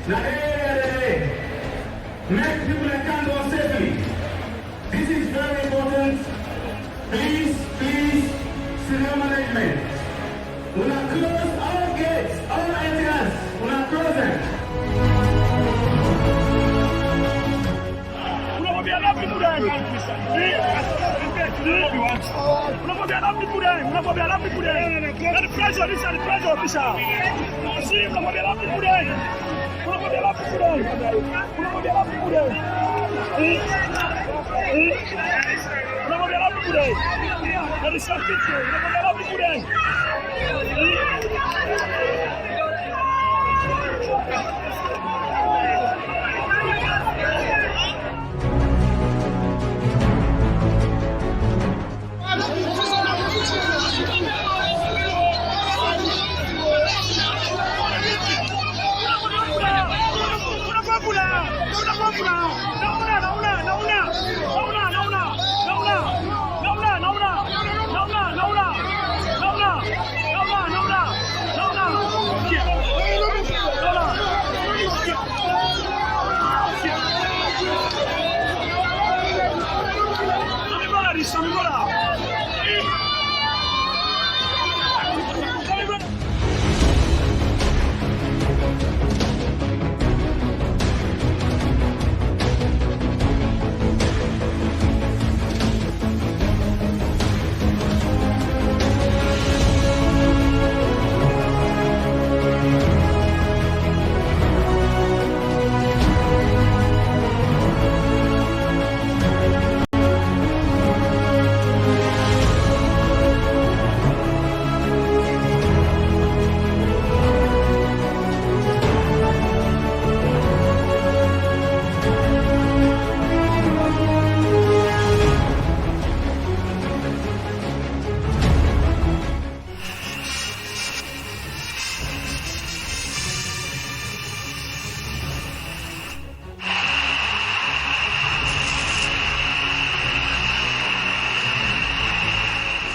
Make people that can go safely. This is very important. Please, senior management. We will close all gates, all entrance. We will close them.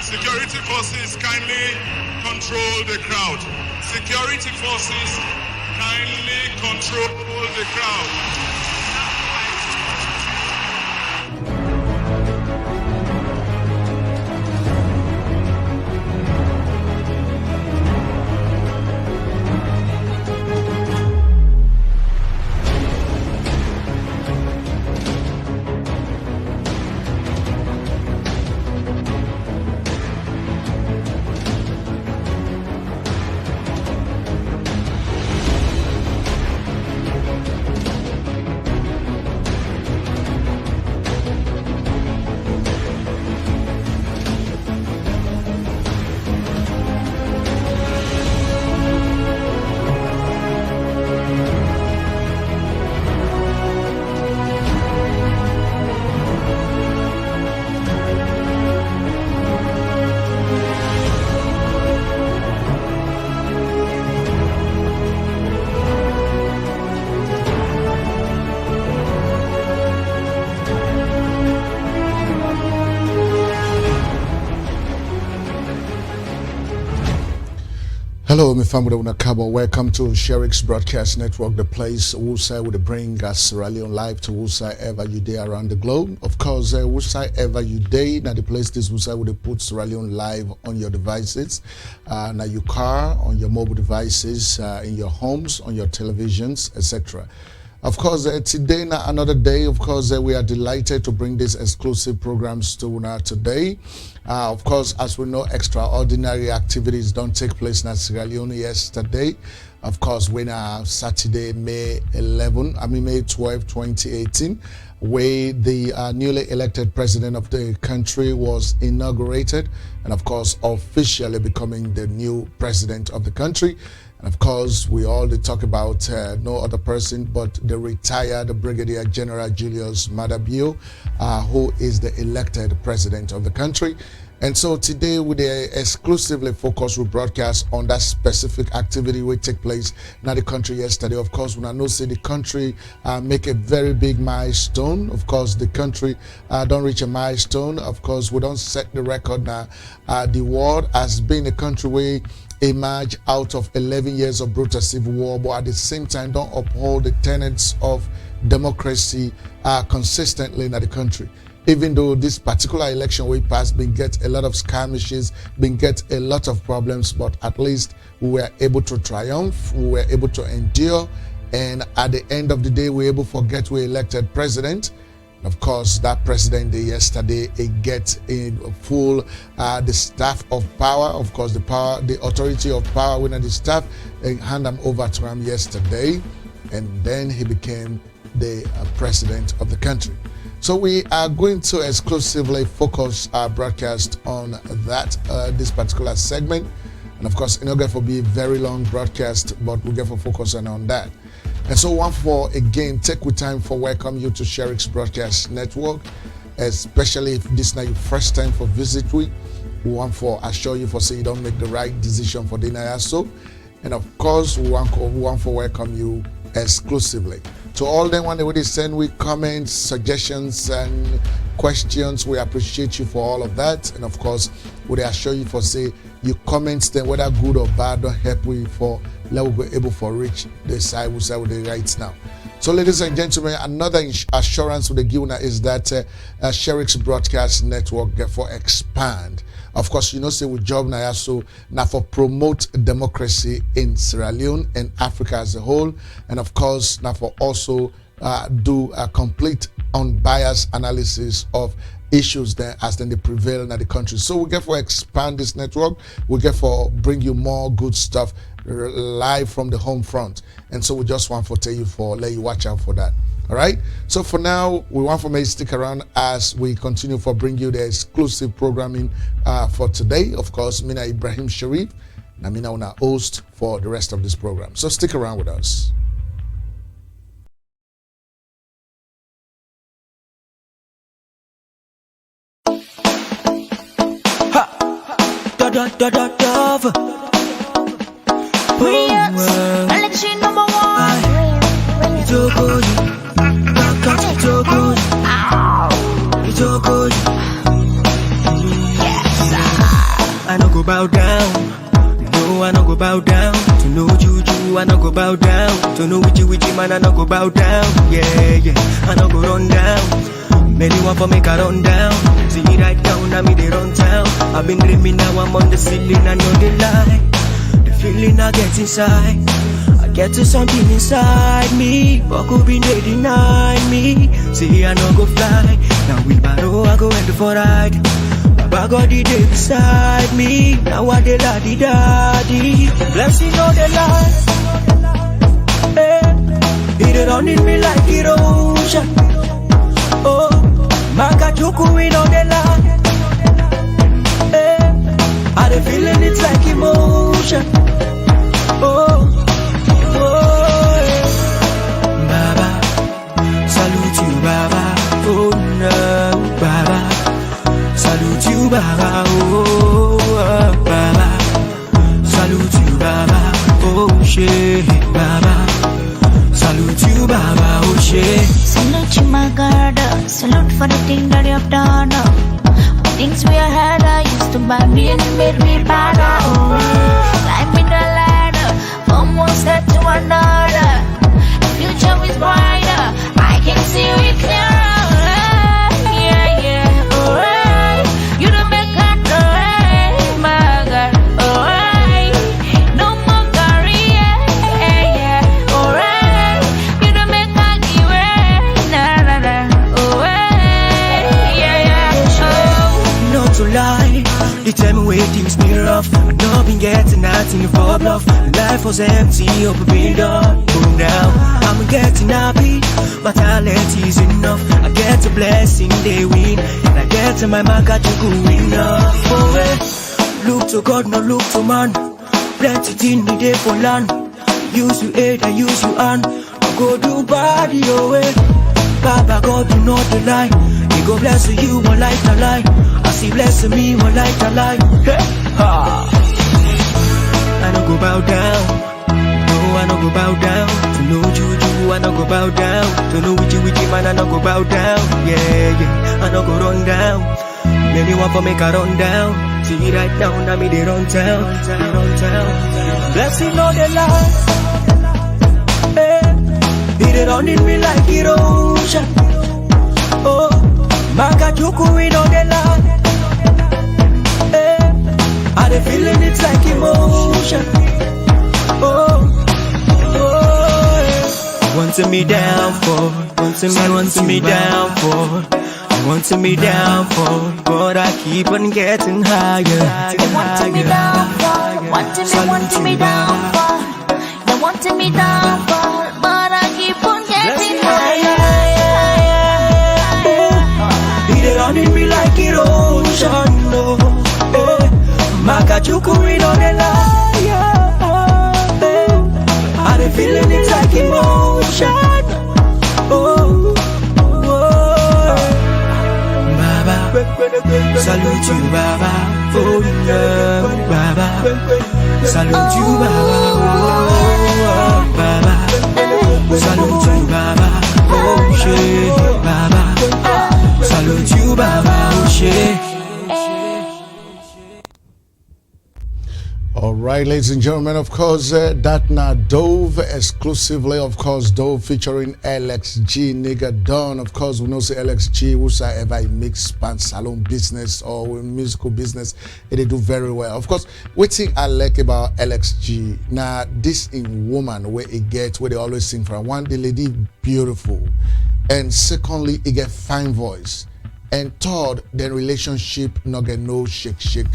Security forces kindly control the crowd. Security forces kindly control the crowd. Hello, my family. Welcome to Sheriff's Broadcast Network, the place who'side would bring us Sierra Leone live to who'side ever you day around the globe. Of course, who'side ever you day, now the place this who'side would put Sierra Leone live on your devices, now your car, on your mobile devices, in your homes, on your televisions, etc. Of course, today, another day, of course, we are delighted to bring these exclusive programs to today. Of course, as we know, extraordinary activities don't take place in Sierra Leone yesterday. Of course, when Saturday, May 12, 2018, where the newly elected president of the country was inaugurated, and of course, officially becoming the new president of the country. And of course, we all talk about no other person but the retired Brigadier-General Julius Maada Bio, who is the elected president of the country. And so today we exclusively focus with broadcast on that specific activity which take place in the country yesterday. Of course, when I know say the country make a very big milestone. Of course, the country don't reach a milestone. Of course, we don't set the record now. The world has been a country where emerge out of 11 years of brutal civil war, but at the same time don't uphold the tenets of democracy consistently in the country. Even though this particular election we passed been get a lot of skirmishes, been get a lot of problems, but at least we were able to triumph, we were able to endure, and at the end of the day, we were able to get we elected president. Of course, that president yesterday, it gets in full the staff of power. Of course, the authority of power within the staff, and hand them over to him yesterday, and then he became the president of the country. So we are going to exclusively focus our broadcast on that, this particular segment. And of course, it's not going to be a very long broadcast, but we're going to focus on that. And so one for, again, take with time for welcome you to Sherrick's Broadcast Network, especially if this is not your first time for visit week. We want for assure you for say you don't make the right decision for the IASO. And of course, we want for welcome you exclusively. To all them when they send with comments, suggestions, and questions, we appreciate you for all of that. And of course, we assure you for say your comments, then whether good or bad, don't help we for let we be able to reach the side we say with the rights now. So, ladies and gentlemen, another assurance with the given is that Sherrick's Broadcast Network therefore expand. Of course, you know, say we job now so now for promote democracy in Sierra Leone and Africa as a whole, and of course now for also do a complete unbiased analysis of issues there as then they prevail in the country. So we get for expand this network, we get for bring you more good stuff live from the home front, and so we just want to tell you for let you watch out for that. All right, so for now we want for me to stick around as we continue for bring you the exclusive programming for today. Of course, Mina Ibrahim Sheriff and Mina una host for the rest of this program, so stick around with us. Election number one. It's so good. It's so good. It's so good. Yes. I no go bow down. No, I no go bow down. To no juju, I no go bow down. To no witchy man, I no go bow down. Yeah, I no go run down. Many want for make a run down. See me right down, I me they run town. I've been dreaming, now I'm on the ceiling, I know the lie. The feeling I get inside, I get to something inside me, but could be they deny me. See I no go fly, now with Baro I go end for ride. Baba God the day beside me, now I the daddy daddy. Blessing on the life, hey, it running me like erosion. Oh, Makachuku in on the line. I the feeling it's like emotion. Oh, Baba, salute you, Baba. Oh no, Baba, salute you, Baba. Oh, Baba, salute you, Baba. Oh shit, Baba, salute you, Baba. Oh shit. Salute you, my God. Salute for the thing that you have done. Things we had, I used to buy me and made me better. Climb in the ladder, from one step to another. The future is brighter, I can see it clearer. Yeah, yeah, alright. You don't make that alright, my God, alright. No more career, yeah, alright. You don't make that give nah, nah, nah, alright, yeah, yeah, oh. Not to lie, the time away things be rough. I don't been getting nothing for bluff. Life was empty, hope been done. Boom now, I'm getting happy. My talent is enough. I get a blessing, they win. And I get to my market to go enough. Oh, look to God, no look to man. Plenty thing me day for land. Use you aid, I use you hand. I go do body away. Baba God, do not lie. He go bless you, one like a lie. I see bless me, one like a lie. Hey, ha. I no go bow down. No, I no go bow down. To no juju, I no go bow down. To no witchy man, I no go bow down. Yeah, I no go run down. Many want for make a run down. See right now me they run town. Blessing on the line. Hey, it running me like erosion. Oh, Makajuku in on the line. Hey, I dey feeling it like emotion. Oh. Wanting me down for, wanting me down for, wanting me down for, but I keep on getting higher. They wanting me down for, wanting me down for. They wanting me down for, but I keep on getting higher. They running me like erosion, oh. Makajuku in on the line. I'm feeling it like emotion. Oh, Baba, salute you, Baba. Oh, yeah, Baba, salute you, Baba. Baba, salute you, Baba. Oh, shit, Baba, salute you, Baba. Oh, shit. All right, ladies and gentlemen, of course, that now Dove exclusively, of course, Dove featuring LXG, nigga Don. Of course, we know say LXG, whosoever he makes pan salon business or musical business, they do very well. Of course, what thing I like about LXG, now this in woman where it gets, where they always sing from. One, the lady beautiful. And secondly, it get fine voice. And third, the relationship not get no shake.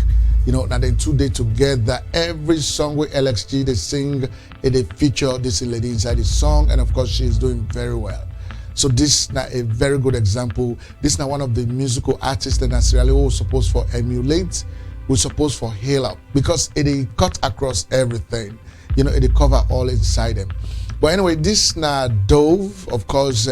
You know, now then 2 days together, every song with LXG they sing, they feature this lady inside the song, and of course she's doing very well. So this now a very good example. This now one of the musical artists that Sierra Leone was supposed for emulate, was supposed for hail up, because it cut across everything. You know, it cover all inside them. But anyway, this now Dove, of course,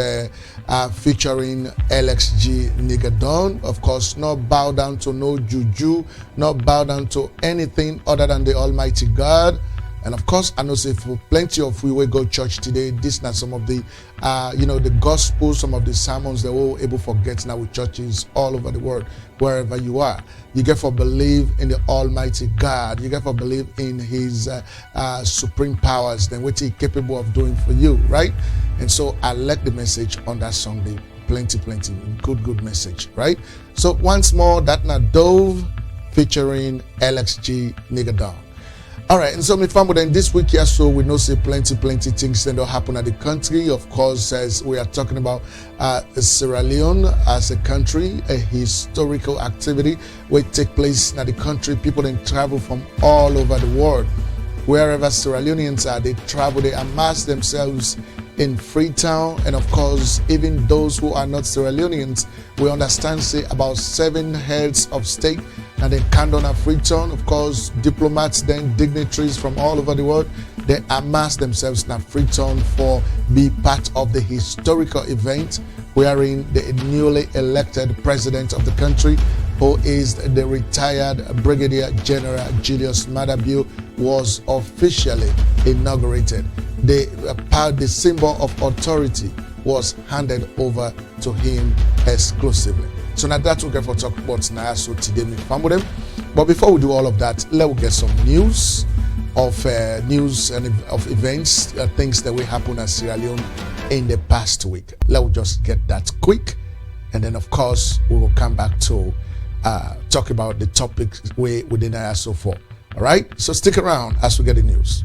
featuring LXG Nigga Don. Of course, not bow down to no juju, not bow down to anything other than the Almighty God. And of course, I know say for plenty of we will go church today. This now some of the, the gospel, some of the sermons that we're able to get now with churches all over the world, wherever you are. You get for believe in the Almighty God. You get for believe in His supreme powers. Then what He's capable of doing for you, right? And so I like the message on that Sunday. Plenty, good message, right? So once more, that now Dove featuring LXG Nigga Don. All right, and so my family, then this week here, so we know say plenty things that happen at the country. Of course, as we are talking about Sierra Leone as a country, a historical activity will take place in the country. People then travel from all over the world. Wherever Sierra Leoneans are, they travel, they amass themselves in Freetown, and of course, even those who are not Sierra Leoneans, we understand say about 7 heads of state and then Candon and Freetown. Of course, diplomats, then dignitaries from all over the world, they amass themselves in Freetown for be part of the historical event wherein the newly elected president of the country, who is the retired Brigadier-General Julius Maada Bio, was officially inaugurated. The symbol of authority was handed over to him exclusively. So now that's what we're going to talk about now. So today we found with them. But before we do all of that, let's get some news of events, things that will happen at Sierra Leone in the past week. Let's just get that quick, and then of course we will come back to talk about the topics within our so far. All right, so stick around as we get the news.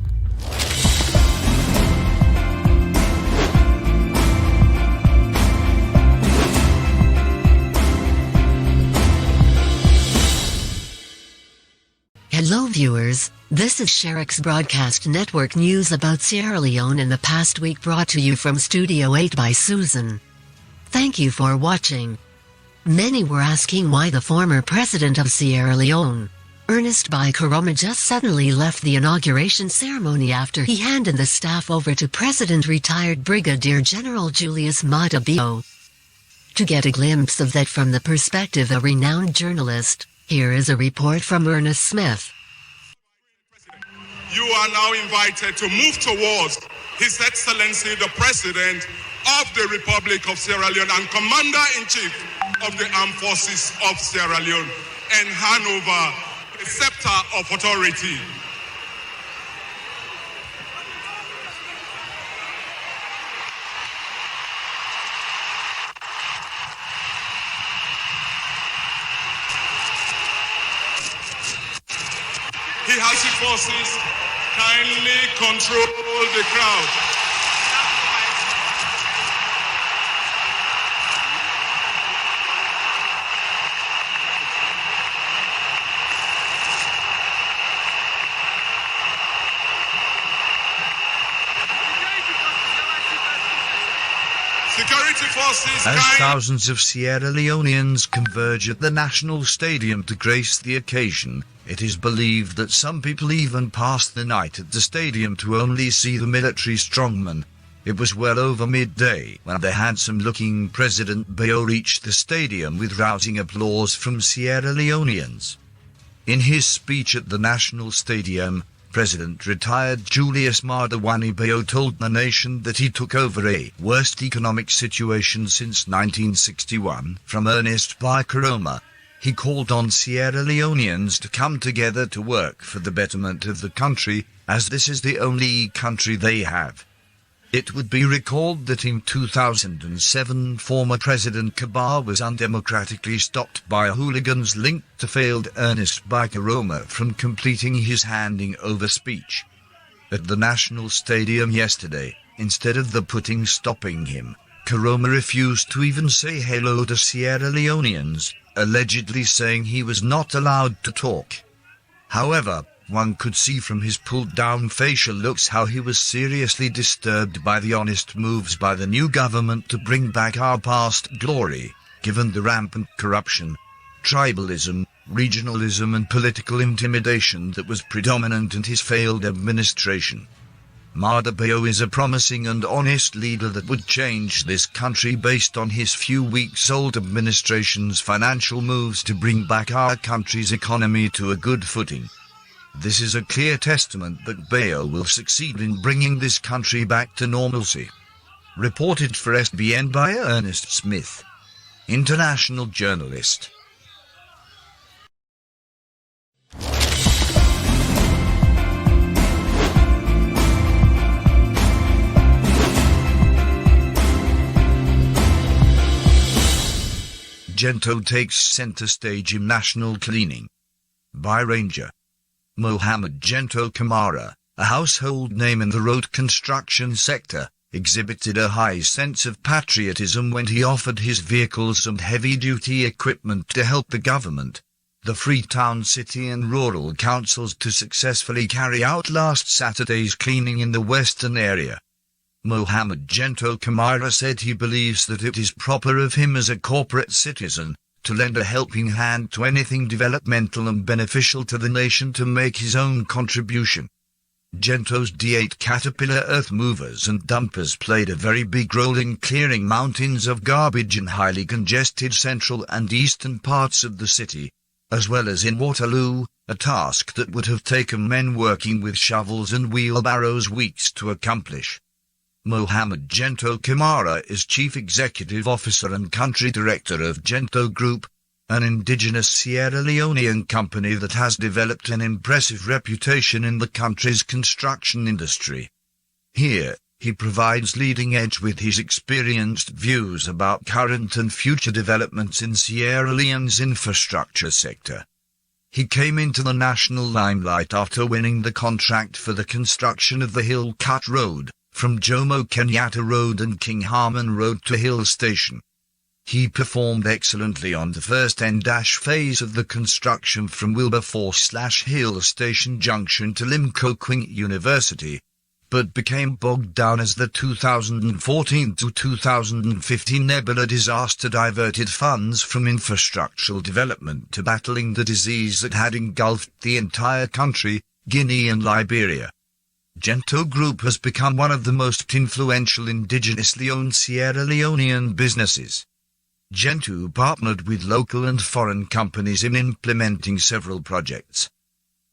Hello viewers, this is Sherek's Broadcast Network news about Sierra Leone in the past week, brought to you from Studio 8 by Susan. Thank you for watching. Many were asking why the former president of Sierra Leone, Ernest Bai Koroma, just suddenly left the inauguration ceremony after he handed the staff over to President retired Brigadier-General Julius Maada Bio. To get a glimpse of that from the perspective of a renowned journalist, here is a report from Ernest Smith. You are now invited to move towards His Excellency the President of the Republic of Sierra Leone and Commander-in-Chief of the Armed Forces of Sierra Leone, and hand over scepter of authority. He has his forces kindly control the crowd. Security forces As thousands of Sierra Leoneans converge at the National Stadium to grace the occasion, it is believed that some people even passed the night at the stadium to only see the military strongman. It was well over midday when the handsome-looking President Bio reached the stadium with rousing applause from Sierra Leoneans. In his speech at the National Stadium, President-retired Julius Maada Bio told the nation that he took over a worst economic situation since 1961 from Ernest Bai Koroma. He called on Sierra Leoneans to come together to work for the betterment of the country, as this is the only country they have. It would be recalled that in 2007 former President Kaba was undemocratically stopped by hooligans linked to failed Ernest Bai Koroma from completing his handing over speech. At the National Stadium yesterday, instead of stopping him, Koroma refused to even say hello to Sierra Leoneans, allegedly saying he was not allowed to talk. However, one could see from his pulled-down facial looks how he was seriously disturbed by the honest moves by the new government to bring back our past glory, given the rampant corruption, tribalism, regionalism and political intimidation that was predominant in his failed administration. Maada Bio is a promising and honest leader that would change this country based on his few weeks-old administration's financial moves to bring back our country's economy to a good footing. This is a clear testament that Bio will succeed in bringing this country back to normalcy. Reported for SBN by Ernest Smith, international journalist. Gento takes center stage in national cleaning. By Ranger Mohammed Gento Kamara, a household name in the road construction sector, exhibited a high sense of patriotism when he offered his vehicles and heavy-duty equipment to help the government, the Freetown City and rural councils to successfully carry out last Saturday's cleaning in the western area. Mohammed Gento Kamara said he believes that it is proper of him as a corporate citizen to lend a helping hand to anything developmental and beneficial to the nation to make his own contribution. Gento's D8 Caterpillar earth movers and dumpers played a very big role in clearing mountains of garbage in highly congested central and eastern parts of the city, as well as in Waterloo, a task that would have taken men working with shovels and wheelbarrows weeks to accomplish. Mohammed Gento Kamara is Chief Executive Officer and Country Director of Gento Group, an indigenous Sierra Leonean company that has developed an impressive reputation in the country's construction industry. Here, he provides leading edge with his experienced views about current and future developments in Sierra Leone's infrastructure sector. He came into the national limelight after winning the contract for the construction of the Hill Cut Road, from Jomo Kenyatta Road and King Harmon Road to Hill Station. He performed excellently on the first end-phase of the construction from Wilberforce/Hill Station Junction to Limpopo University, but became bogged down as the 2014 to 2015 Ebola disaster diverted funds from infrastructural development to battling the disease that had engulfed the entire country, Guinea and Liberia. Gento Group has become one of the most influential indigenously owned Sierra Leonean businesses. Gento partnered with local and foreign companies in implementing several projects.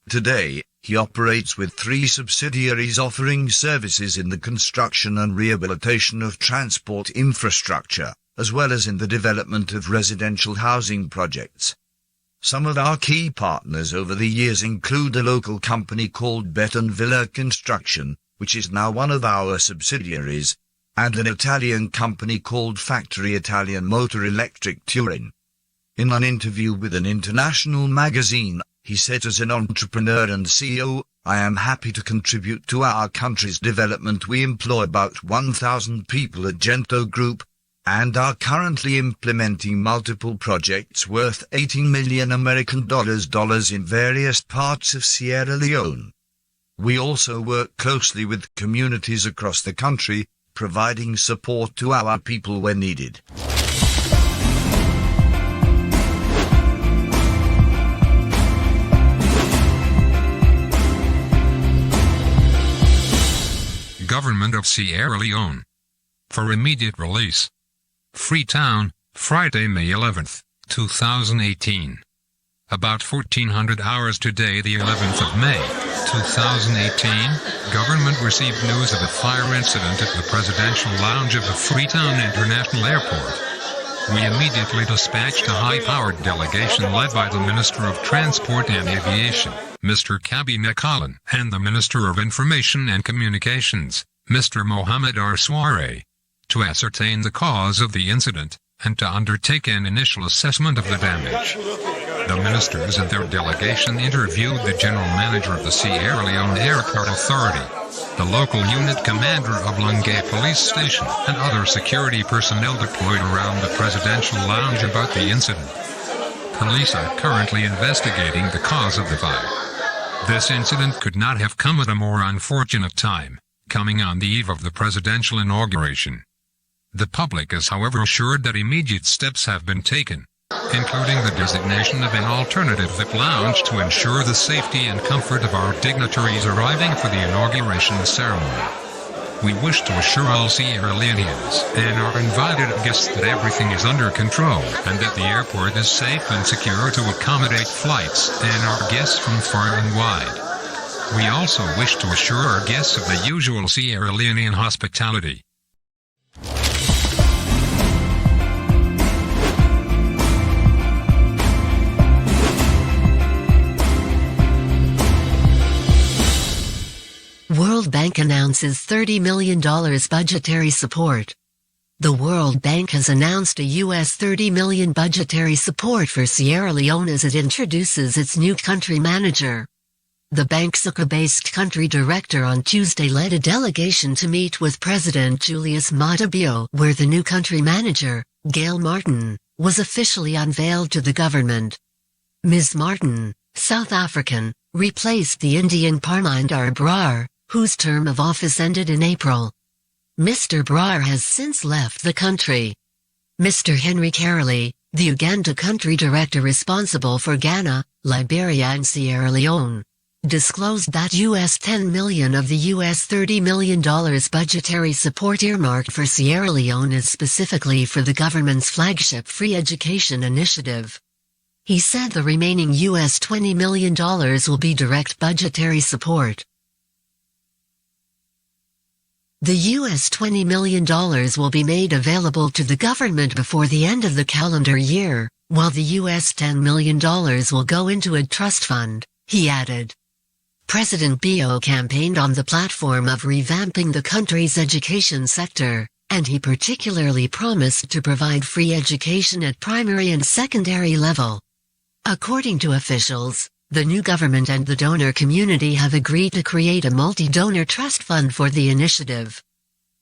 Today, he operates with 3 subsidiaries offering services in the construction and rehabilitation of transport infrastructure, as well as in the development of residential housing projects. Some of our key partners over the years include a local company called Beton Villa Construction, which is now one of our subsidiaries, and an Italian company called Factory Italian Motor Electric Turin. In an interview with an international magazine, he said, as an entrepreneur and CEO, I am happy to contribute to our country's development. We employ about 1,000 people at Gento Group, and are currently implementing multiple projects worth $18 million in various parts of Sierra Leone. We also work closely with communities across the country, providing support to our people when needed. Government of Sierra Leone. For immediate release. Freetown, Friday, May 11th, 2018. About 1400 hours today, the 11th of May, 2018, government received news of a fire incident at the presidential lounge of the Freetown International Airport. We immediately dispatched a high-powered delegation led by the Minister of Transport and Aviation, Mr. Kabi Nekalan, and the Minister of Information and Communications, Mr. Mohammed Arsware, to ascertain the cause of the incident, and to undertake an initial assessment of the damage. The ministers and their delegation interviewed the general manager of the Sierra Leone Airport Authority, the local unit commander of Lunge Police Station, and other security personnel deployed around the presidential lounge about the incident. Police are currently investigating the cause of the fire. This incident could not have come at a more unfortunate time, coming on the eve of the presidential inauguration. The public is, however, assured that immediate steps have been taken, including the designation of an alternative VIP lounge to ensure the safety and comfort of our dignitaries arriving for the inauguration ceremony. We wish to assure all Sierra Leone'S and our invited guests that everything is under control and that the airport is safe and secure to accommodate flights and our guests from far and wide. We also wish to assure our guests of the usual Sierra Leonean hospitality. World Bank announces $30 million budgetary support. The World Bank has announced a US $30 million budgetary support for Sierra Leone as it introduces its new country manager. The bank's Nsukka-based country director on Tuesday led a delegation to meet with President Julius Maada Bio, where the new country manager, Gail Martin, was officially unveiled to the government. Ms. Martin, South African, replaced the Indian Parminder Brar, whose term of office ended in April. Mr. Brar has since left the country. Mr. Henry Caroli, the Uganda country director responsible for Ghana, Liberia and Sierra Leone, disclosed that US $10 million of the US $30 million budgetary support earmarked for Sierra Leone is specifically for the government's flagship free education initiative. He said the remaining US $20 million will be direct budgetary support. The US $20 million will be made available to the government before the end of the calendar year, while the US $10 million will go into a trust fund, he added. President Bio campaigned on the platform of revamping the country's education sector, and he particularly promised to provide free education at primary and secondary level. According to officials, the new government and the donor community have agreed to create a multi-donor trust fund for the initiative.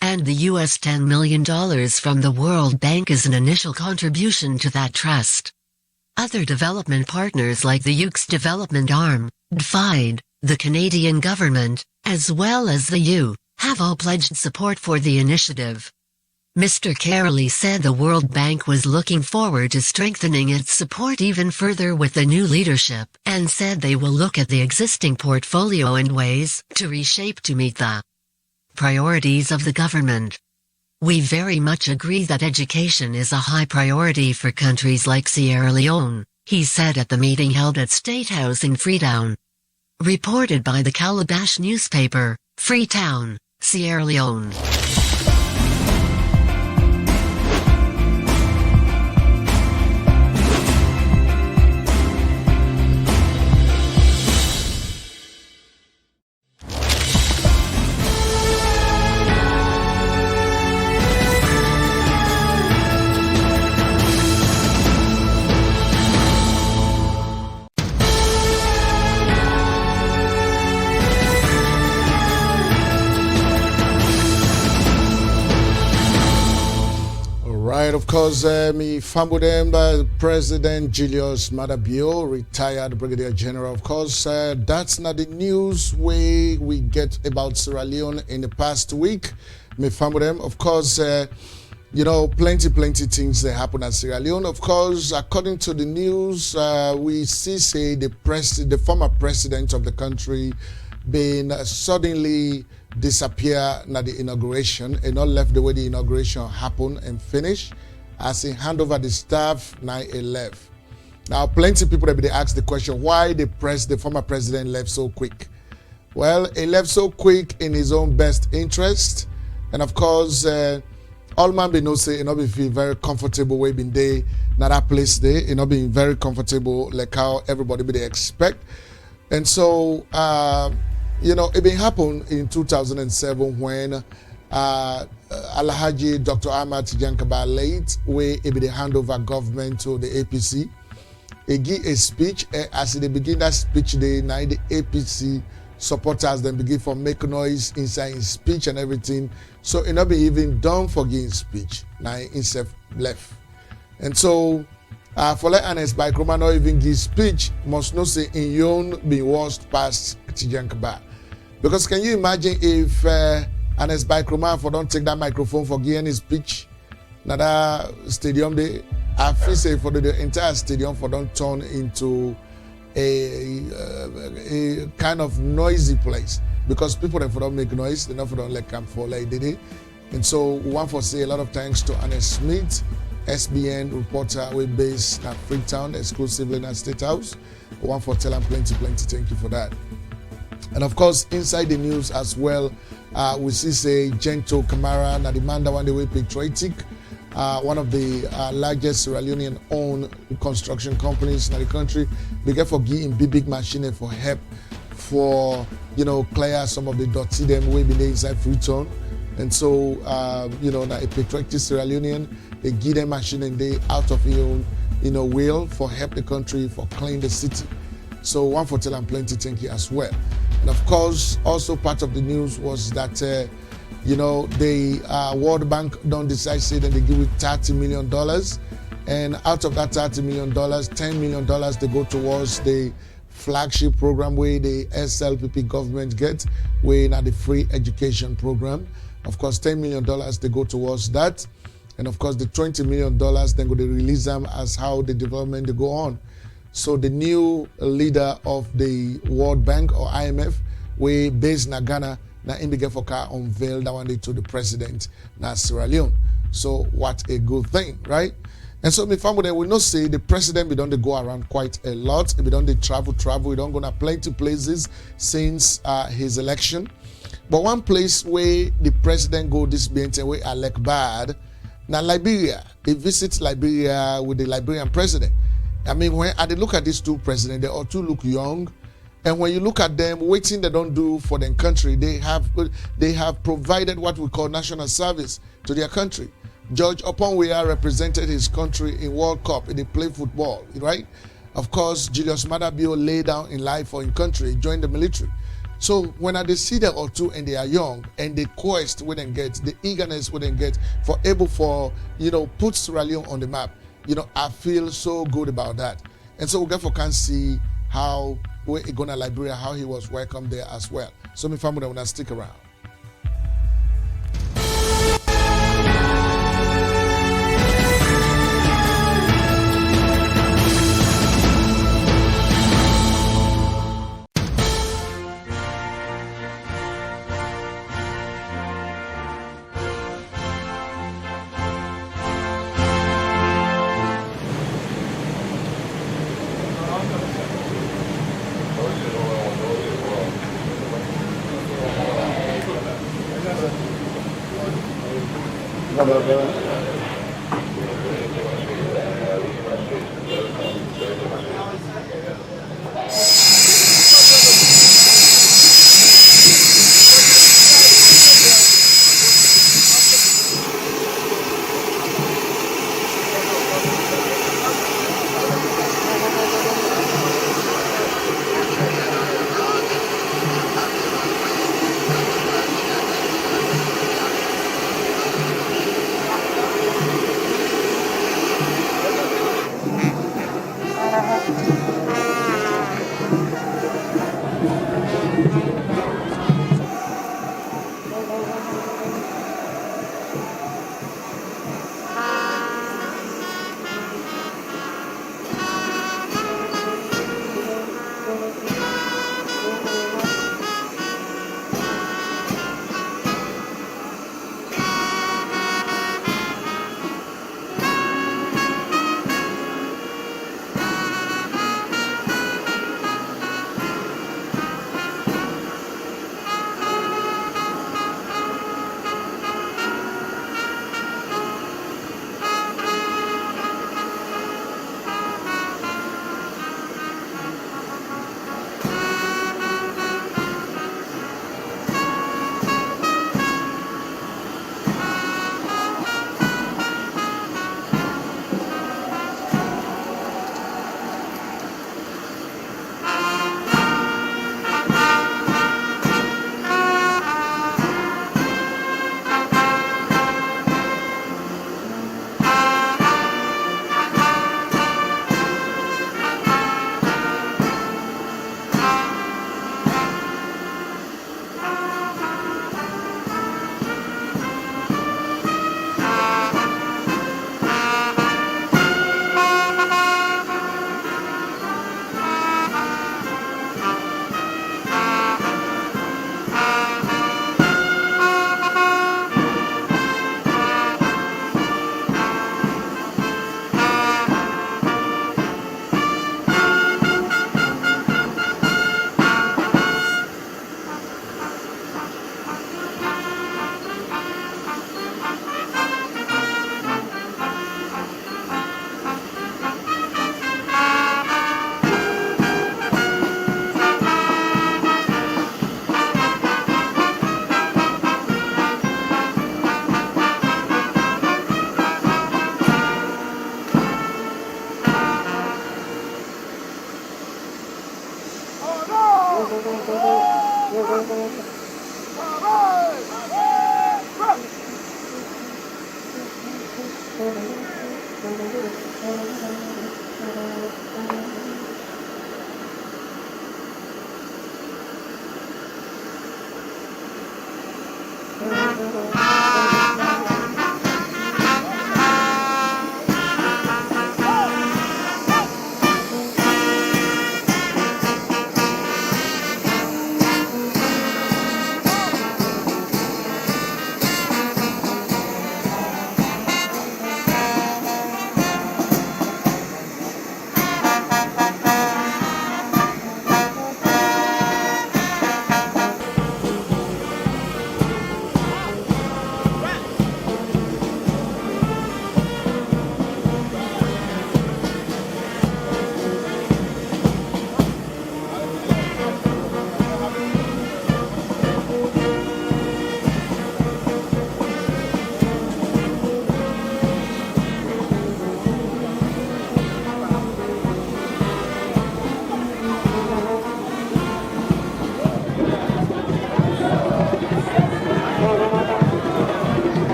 And the US $10 million from the World Bank is an initial contribution to that trust. Other development partners like the UK's development arm, DFID, the Canadian government, as well as the EU, have all pledged support for the initiative. Mr. Caroli said the World Bank was looking forward to strengthening its support even further with the new leadership, and said they will look at the existing portfolio and ways to reshape to meet the priorities of the government. We very much agree that education is a high priority for countries like Sierra Leone, he said at the meeting held at State House in Freetown. Reported by the Calabash newspaper, Freetown, Sierra Leone. Right, of course, me fambudem President Julius Maada Bio, retired Brigadier-General. Of course, that's not the news we get about Sierra Leone in the past week. Me fambudem, of course, plenty things that happen at Sierra Leone. Of course, according to the news, we say the former president of the country been suddenly disappear at the inauguration and not left the way the inauguration happened and finished, as he hand over the staff 9/11. Now, plenty of people have been asked the question why the former president left so quick. Well, he left so quick in his own best interest, and of course, all man be no say, not be feel very comfortable way been there, not that place there, not being very comfortable like how everybody be they expect, and so. It been happened in 2007 when Alhaji Dr. Ahmad Tijankaba late, where he be the handover government to the APC. He give a speech, as they begin that speech, the APC supporters then begin to make noise inside his speech and everything. So it not be even done for giving speech. Now himself left. And so for let Ernest Baikroma not even give speech, must not say in yon be worst past Tijankaba. Because can you imagine if Ernest Baikroma for don't take that microphone for giving his speech, another stadium day, I feel say for the entire stadium for don't turn into a kind of noisy place, because people that for don't make noise, they not for don't let come for like they did. And so we want to say a lot of thanks to Ernest Smith, SBN reporter we based at Freetown, exclusively in the State House. We want to tell them plenty. Thank you for that. And of course, inside the news as well, we see say Gento Camara, Nadimanda one way patriotic, one of the largest Sierra Leonean owned construction companies in the country, began for giving big machine for help for clear some of the dirty them way below inside Freetown. And so a patriotic Sierra Leonean, they give them machine and they out of your own will for help the country for clean the city. So one for tell them plenty thank you as well. And of course, also part of the news was that, the World Bank don't decide, say that they give it $30 million. And out of that $30 million, $10 million they go towards the flagship program where the SLPP government get, where now the free education program. Of course, $10 million they go towards that. And of course, the $20 million then go to release them as how the development they go on. So the new leader of the World Bank or IMF, we based in Ghana, now in Foka unveiled that one day to the president, now Sierra Leone. So what a good thing, right? And so my family will not say the president we don't go around quite a lot. We don't travel. We don't go to plenty places since his election. But one place where the president go this bent way I like bad. Now Liberia, he visits Liberia with the Liberian president. I mean, when I look at these two presidents, they all two look young. And when you look at them, waiting they don't do for their country, they have provided what we call national service to their country. George Oponwea represented his country in World Cup, and they play football, right? Of course, Julius Maada Bio laid down in life for his country, joined the military. So when I see them all two and they are young and the quest we then get, the eagerness we then get for able for, put Sierra Leone on the map, I feel so good about that. And so we therefore can see how we're going to Liberia, how he was welcomed there as well. So my family will not stick around.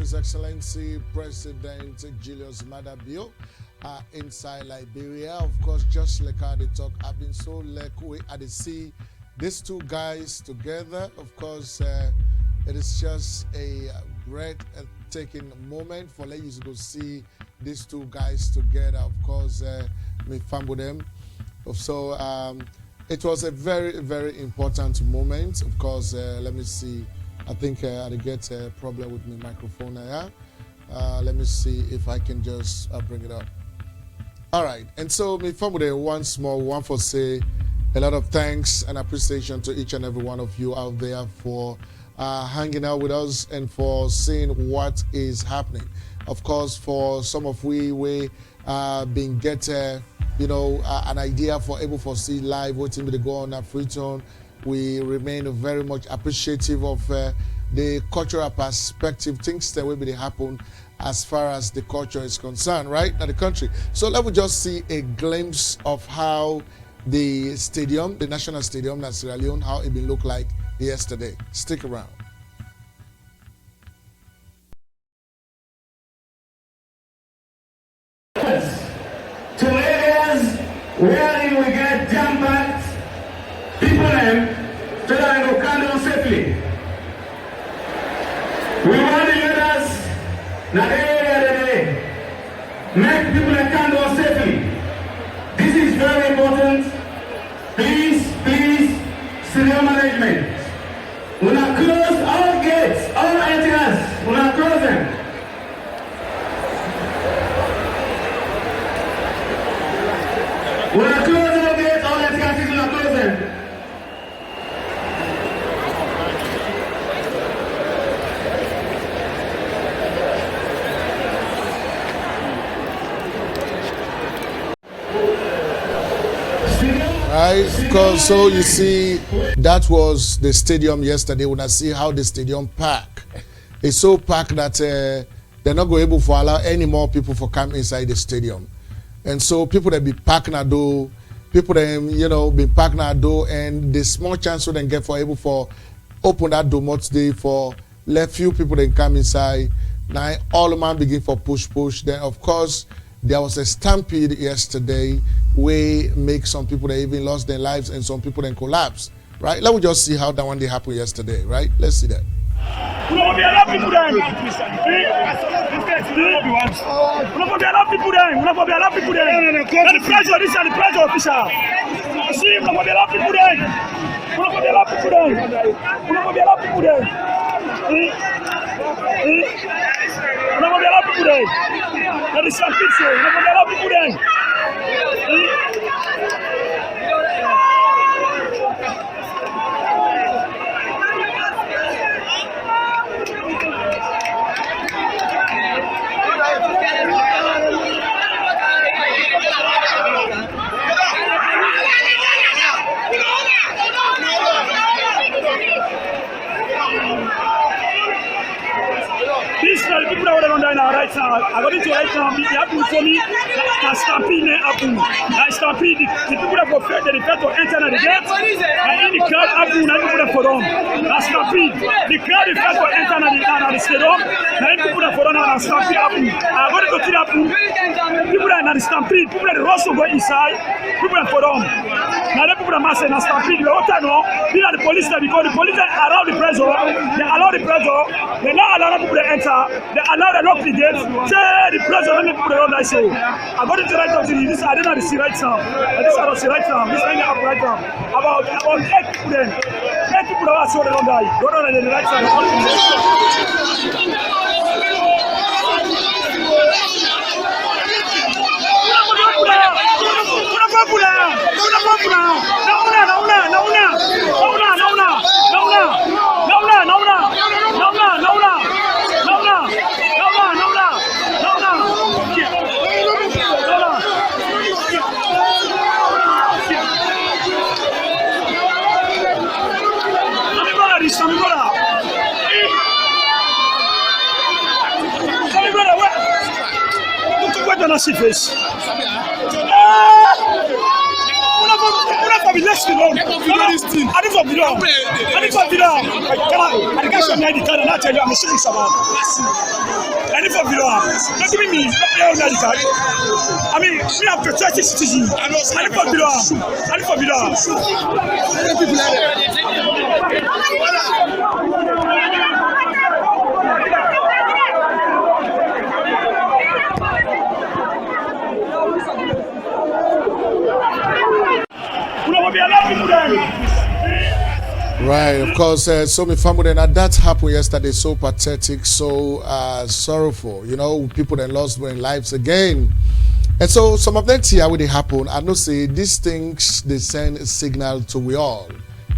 His Excellency President Julius Maada Bio inside Liberia. Of course, just like how they talk, I've been so lucky to see these two guys together. Of course, it is just a breathtaking moment for you to go see these two guys together. Of course, me fan with them. So it was a very, very important moment. Of course, let me see. I think I get a problem with my microphone here. Let me see if I can just bring it up. All right, and so me from there once more, one for say a lot of thanks and appreciation to each and every one of you out there for hanging out with us and for seeing what is happening. Of course, for some of we been get an idea for able to see live waiting to go on a free tone. We remain very much appreciative of the cultural perspective, things that will be happen as far as the culture is concerned, right, in the country. So let me just see a glimpse of how the stadium, the national stadium in Sierra Leone, how it been look like yesterday. Stick around. wherein we get jam-packed people them so that they go carry on safely. We want the leaders that they make people that can go safely. This is very important. Please, senior management. We will close all gates, all entrances. We will close them. We will close all gates, all entrances. We will close them. Right, because so you see, that was the stadium yesterday. When I see how the stadium packed, it's so packed that they're not going able to allow any more people to come inside the stadium, and so people that be packing at door, people that be packing at door, and the small chance so they get for able for open that door much day for let few people then come inside. Now all the man begin for push. Then of course there was a stampede yesterday where make some people that even lost their lives and some people then collapsed. Right? Let me just see how that one day happened yesterday. Right? Let's see that. We don't be allowed people there. We don't be allowed people there. We don't be allowed people there. The pressure, this is the pressure official. See, we don't be allowed people there. We don't be allowed people there. We don't be allowed people there. We don't be allowed people there. That is some picture. We don't be allowed people there. These are the people that are on right now. According to right now, they have to for me that stampede happen. That stampede, the people that were afraid that they tried to enter the gate, and in the crowd happen, and people that for them. That stampede, the crowd they tried to enter the stadium, and people that for them, that stampede happen. According to that happen, people that are the stampede, people that rush to go inside, people that for them. Now the people that mass and stampede, the whole time now, these are the police that because the police allow the pressure, they allow the pressure, they not allow people to enter. They allow the lock the gates. Say the president let me put it on that show. I got it right now. This I didn't see right now. This I don't see right now. This thing up right now. About 8 people then. 8 people that are so they don't die. Go on the right side. See face. Let's alone. I didn't for belong. I didn't for belong. I can't show me the card and I tell you I'm a civil servant. I didn't for belong. Don't give me the card. I mean, we have patriotic citizens. I didn't for belong. I didn't for belong. Right, of course, so my family and that happened yesterday, so pathetic, so sorrowful, people that lost their lives again. And so some of them here when they happen, I know say these things, they send a signal to we all,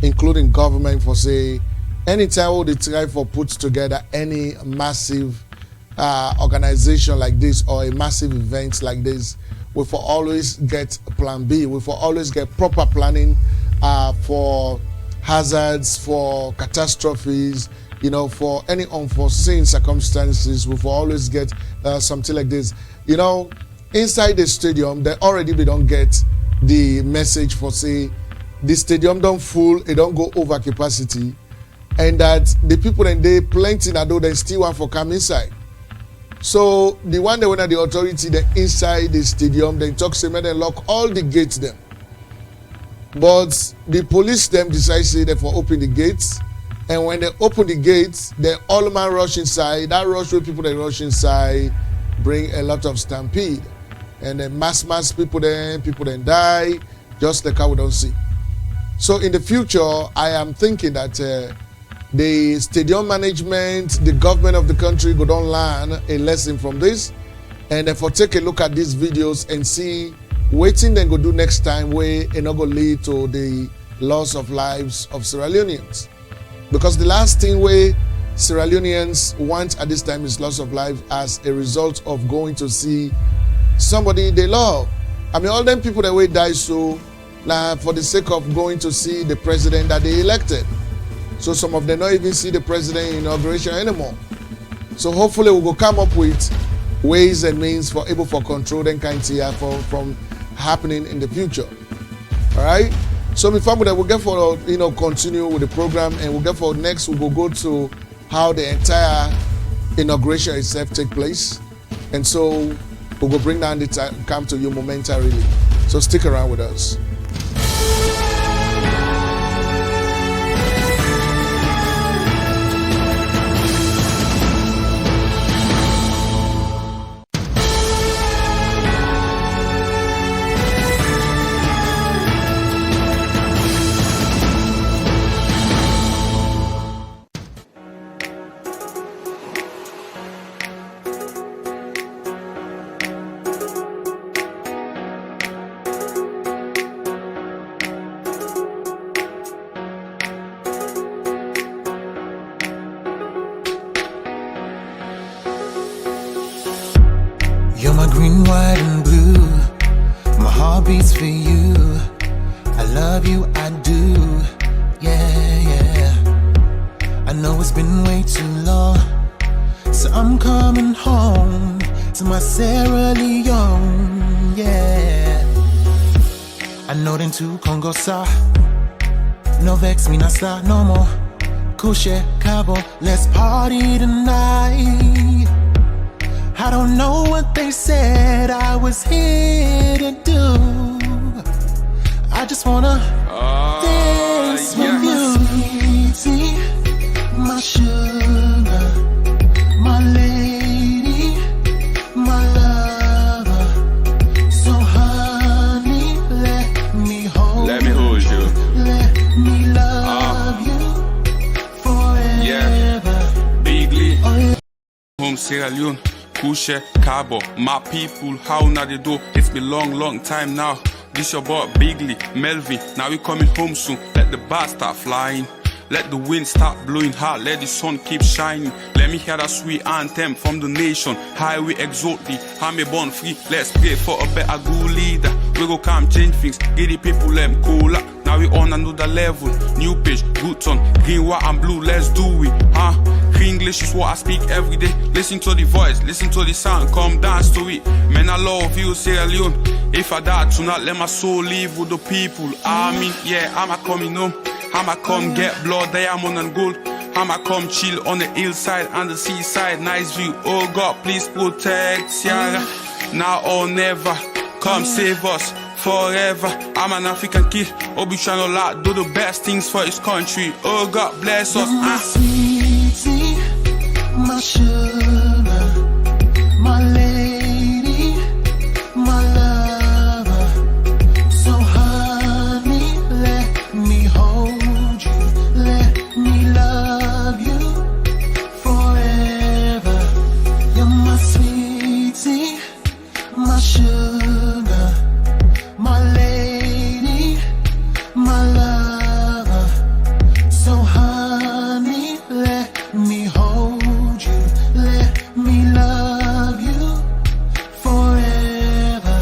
including government for say, anytime they try for put together any massive organization like this or a massive event like this, we for always get plan B, we for always get proper planning for hazards, for catastrophes, for any unforeseen circumstances. We for always get something like this. Inside the stadium, they don't get the message for say the stadium don't full, it don't go over capacity, and that the people and they plenty that though they still want for come inside. So the one they went at the authority, they inside the stadium, they talk say, they lock all the gates them. But the police them decide say they for open the gates. And when they open the gates, they all man rush inside. That rush where people they rush inside bring a lot of stampede. And then mass people then die, just like how we don't see. So in the future, I am thinking that the stadium management, the government of the country go down learn a lesson from this, and therefore take a look at these videos and see waiting then go do next time where it not go lead to the loss of lives of Sierra Leoneans. Because the last thing where Sierra Leoneans want at this time is loss of life as a result of going to see somebody they love. I mean, all them people that will die so for the sake of going to see the president that they elected. So some of them not even see the president in inauguration anymore. So hopefully we will come up with ways and means for able for control them kind of from happening in the future. All right. So before that, we'll get for continue with the program, and we'll get for next. We will go to how the entire inauguration itself take place, and so we will bring down the time come to you momentarily. So stick around with us. You're my green, white, and blue. My heart beats for you. I love you, I do. Yeah, yeah. I know it's been way too long, so I'm coming home to my Sierra Leone. Yeah. I know them two Congo sa. No vex me, not start no more. Couche, Cabo, let's party tonight. I don't know what they said I was here to do. I just wanna dance with you. Sweetie, my sugar, my lady, my lover. So honey, let me hold you. Let me love you forever. Yeah, Bigly, home Sierra Leone. Couche, Cabo, my people, how now they do? It's been long time now. This your boy Bigly, Melvin, now we coming home soon. Let the birds start flying, let the wind start blowing hard, let the sun keep shining. Let me hear that sweet anthem from the nation. How we exalt thee, how me born free. Let's pray for a better good leader. We go come change things, get the people them cooler. Now we on another level, new page, good tone, green, white and blue, let's do it, huh? English is what I speak every day. Listen to the voice, listen to the sound, come dance to it. Man, I love you, Sierra Leone. If I die tonight, let my soul live with the people. I mean, yeah, I'ma coming home. I'ma come get blood, diamond and gold. I'ma come chill on the hillside and the seaside, nice view. Oh God, please protect Sierra, now or never. Come save us forever. I'm an African kid, Obi trying to do the best things for his country. Oh God, bless us. Sweetie, my sugar, my lady, my lover. So honey, let me hold you, let me love you forever. You're my sweetie, my sugar, my lady, my lover. So honey, let me hold you, let me love you forever.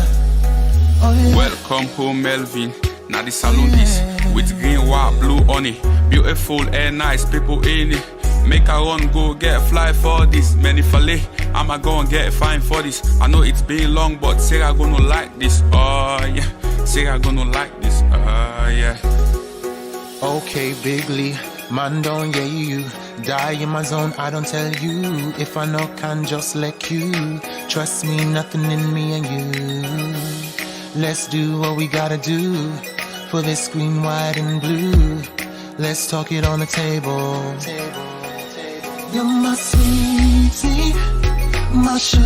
Oh, yeah. Welcome home, Melvin. Now the salon this with green, white, blue on it. Beautiful and nice people in it. Make a run, go get fly for this. Many fale, I'ma go and get fine for this. I know it's been long, but Sarah gonna like this. Oh yeah, Sarah gonna like this. Oh yeah. Okay, Bigly, man, don't get you. Die in my zone, I don't tell you. If I know can just let you. Trust me, nothing in me and you. Let's do what we gotta do for this green, white, and blue. Let's talk it on the table. You're my sweetie, my sugar,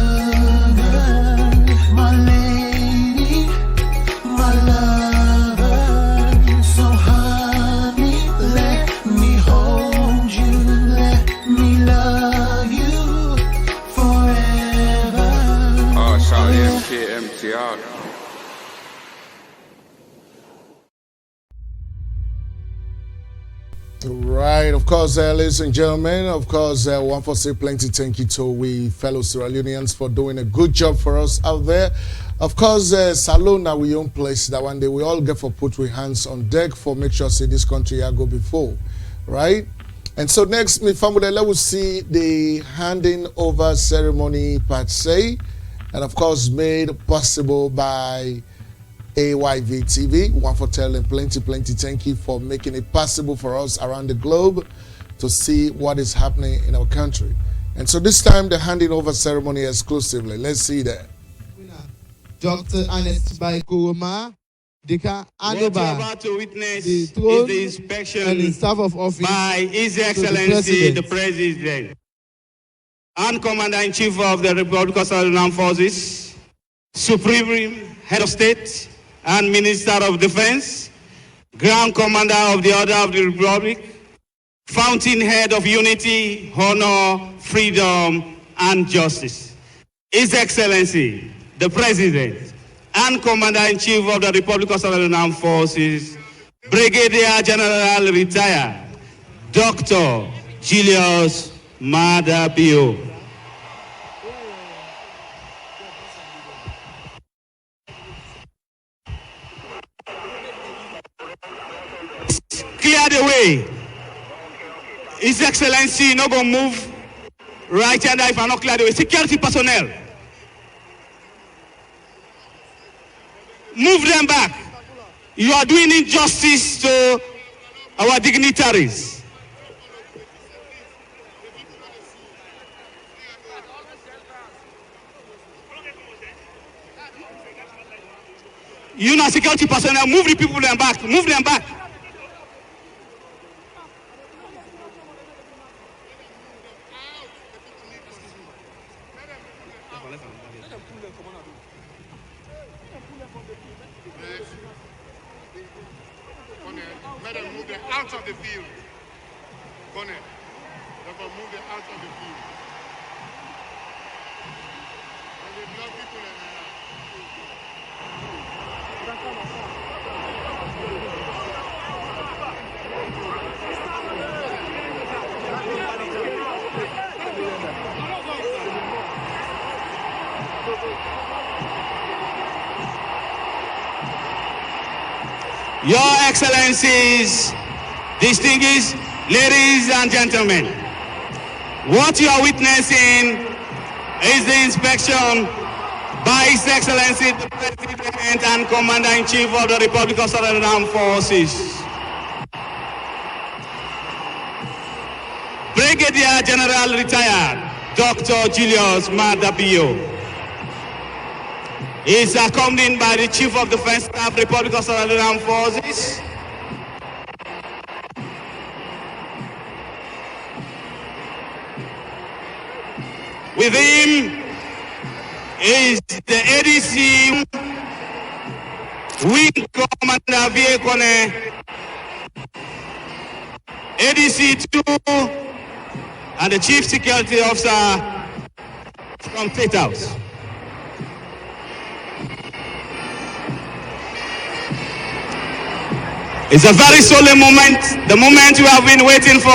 my lady, my lover. So honey, let me hold you, let me love you forever. Oh, shout out KMTR. Right, of course, ladies and gentlemen, of course, one for say plenty thank you to we fellow Sierra Leoneans for doing a good job for us out there. Of course, Salon now we own place that one day we all get for put we hands on deck for make sure say this country I go before, right? And so next, me family, let us see the handing over ceremony part say, and of course made possible by AYV TV. One for telling plenty thank you for making it possible for us around the globe to see what is happening in our country. And so this time the handing over ceremony exclusively. Let's see that. Dr. Ernest by Kuruma, Dika What you're Handover, about to witness the is throne the inspection and the staff of office by His to the Excellency the President. President and Commander-in-Chief of the Republic of Sierra Leone Armed Forces, Supreme Head of State and Minister of Defense, Grand Commander of the Order of the Republic, Fountainhead of Unity, Honor, Freedom, and Justice. His Excellency, the President and Commander-in-Chief of the Republic of Sierra Leone Armed Forces, Brigadier-General Retired, Dr. Julius Maada Bio. Clear the way. His Excellency not going to move right hand if I not clear the way. Security personnel, move them back. You are doing injustice to our dignitaries. You know, security personnel, move the people them back. Move them back. Let them move them out of the field. Connor, let them move them out of the field. And they block people in there. Your Excellencies, distinguished ladies and gentlemen, what you are witnessing is the inspection by His Excellency the President and Commander-in-Chief of the Republic of Sierra Leone Armed Forces. Brigadier-General Retired, Dr. Julius Maada Bio is accompanied by the Chief of Defense Staff, Republic of Sierra Leone Armed Forces, with him is the ADC Wing Commander Viekone, ADC 2, and the Chief Security Officer from State House. It's a very solemn moment, the moment we have been waiting for.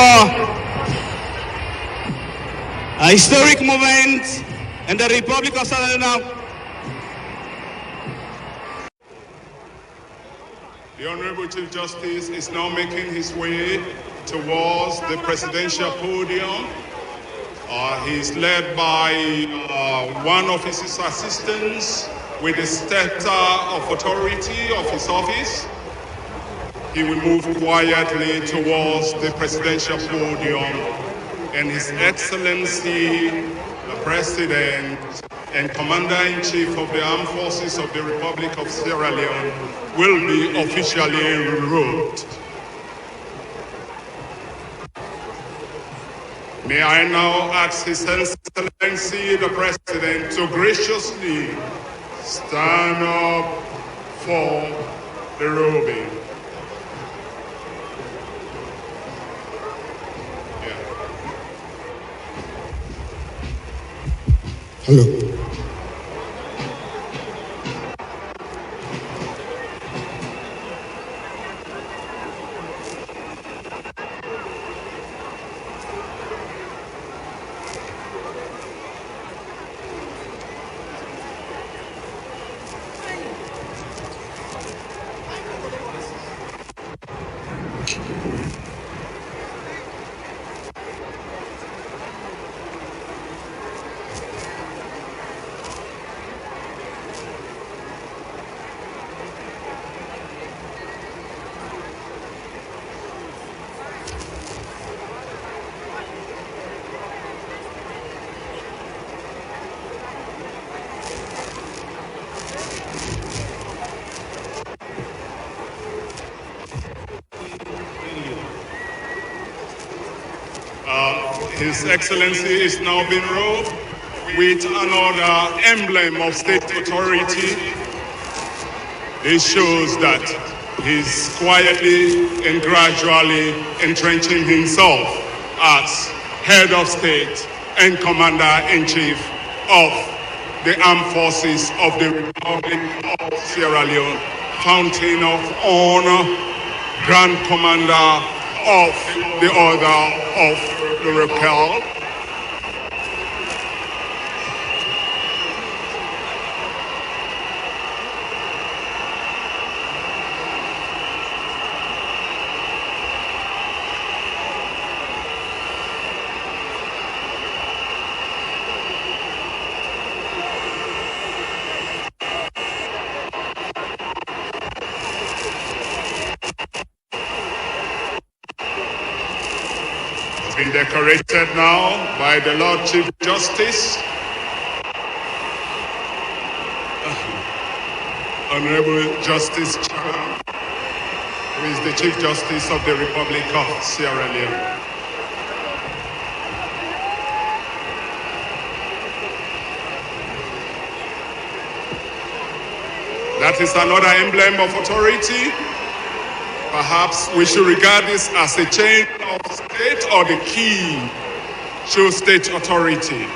A historic moment in the Republic of Sierra Leone. The Honorable Chief Justice is now making his way towards the presidential podium. He's led by one of his assistants with the scepter of authority of his office. He will move quietly towards the presidential podium and His Excellency, the President and Commander-in-Chief of the Armed Forces of the Republic of Sierra Leone will be officially enrolled. May I now ask His Excellency, the President, to graciously stand up for the robing. Hello. His Excellency is now being robed with another emblem of state authority. This shows that he's quietly and gradually entrenching himself as head of state and commander-in-chief of the armed forces of the Republic of Sierra Leone, fountain of honor, grand commander of the Order of the Repel. Been decorated now by the Lord Chief Justice, Honorable Justice Cham, who is the Chief Justice of the Republic of Sierra Leone. That is another emblem of authority. Perhaps we should regard this as a chain of state or the key to state authority.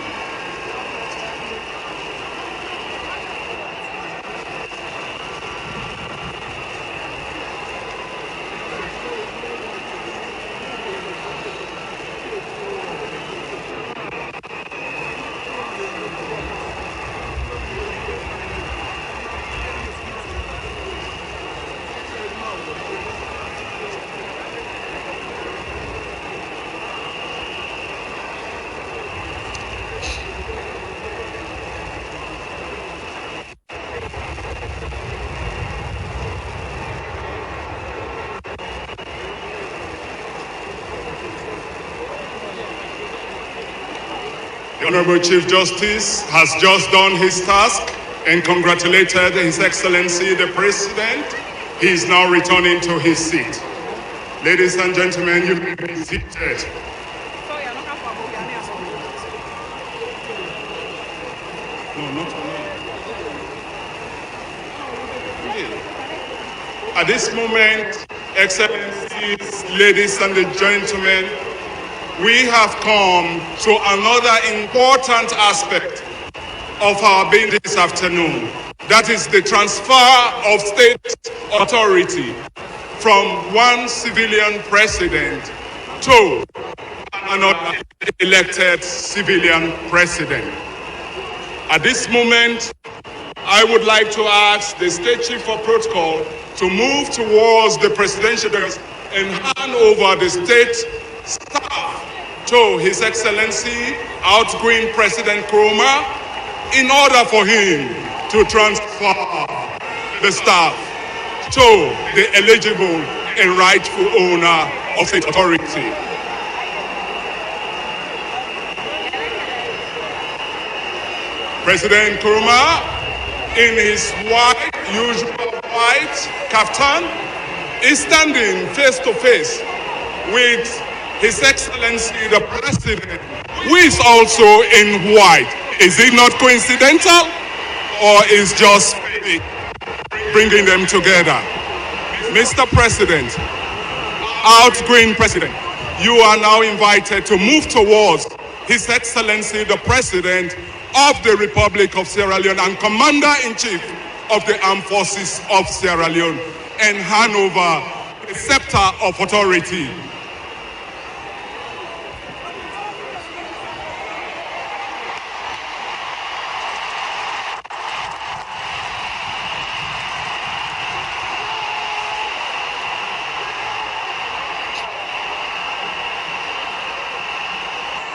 The Honorable Chief Justice has just done his task and congratulated His Excellency the President. He is now returning to his seat. Ladies and gentlemen, you may be seated. No, not at this moment, Excellencies, ladies and gentlemen, we have come to another important aspect of our being this afternoon. That is the transfer of state authority from one civilian president to another elected civilian president. At this moment, I would like to ask the State Chief of Protocol to move towards the presidential desk and hand over the state staff to His Excellency, outgoing President Nkrumah, in order for him to transfer the staff to the eligible and rightful owner of state authority. President Nkrumah, in his usual white kaftan, is standing face to face with His Excellency the President, who is also in white. Is it not coincidental, or is just fate bringing them together? Mr. President, outgoing President, you are now invited to move towards His Excellency the President of the Republic of Sierra Leone and Commander-in-Chief of the Armed Forces of Sierra Leone, and hand over the scepter of authority.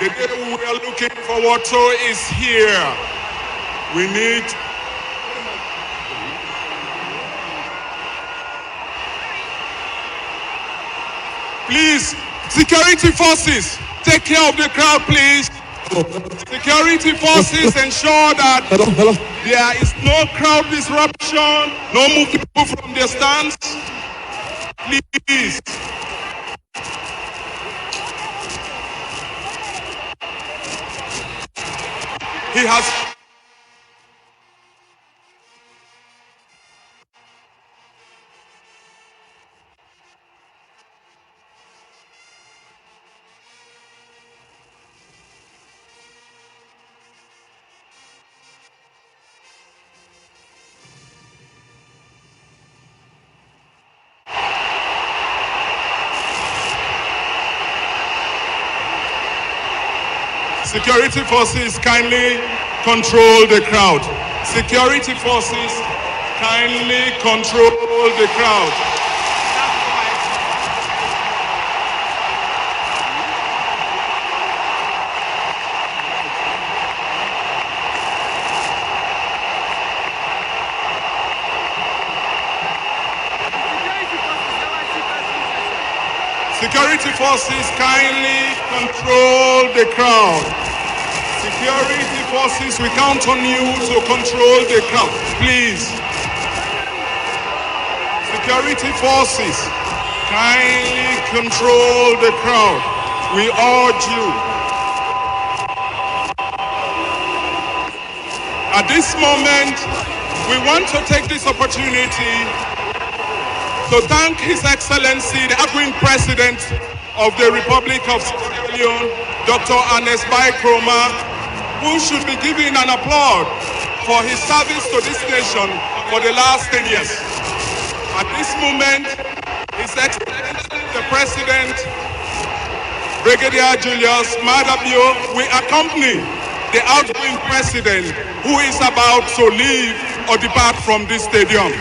The day we are looking forward to is here. We need please, security forces, take care of the crowd, please. Security forces ensure that there is no crowd disruption, no moving people from their stands. Please. He has security forces kindly control the crowd. Security forces kindly control the crowd. Security forces kindly control the crowd. Security forces, we count on you to control the crowd, please. Security forces, kindly control the crowd. We urge you. At this moment, we want to take this opportunity to thank His Excellency, the outgoing President of the Republic of Sierra Leone, Dr. Ernest Bai Nkrumah, who should be given an applause for his service to this nation for the last 10 years. At this moment, His Excellency, the President, Brigadier-General Julius Maada Bio, will accompany the outgoing President who is about to leave or depart from this stadium.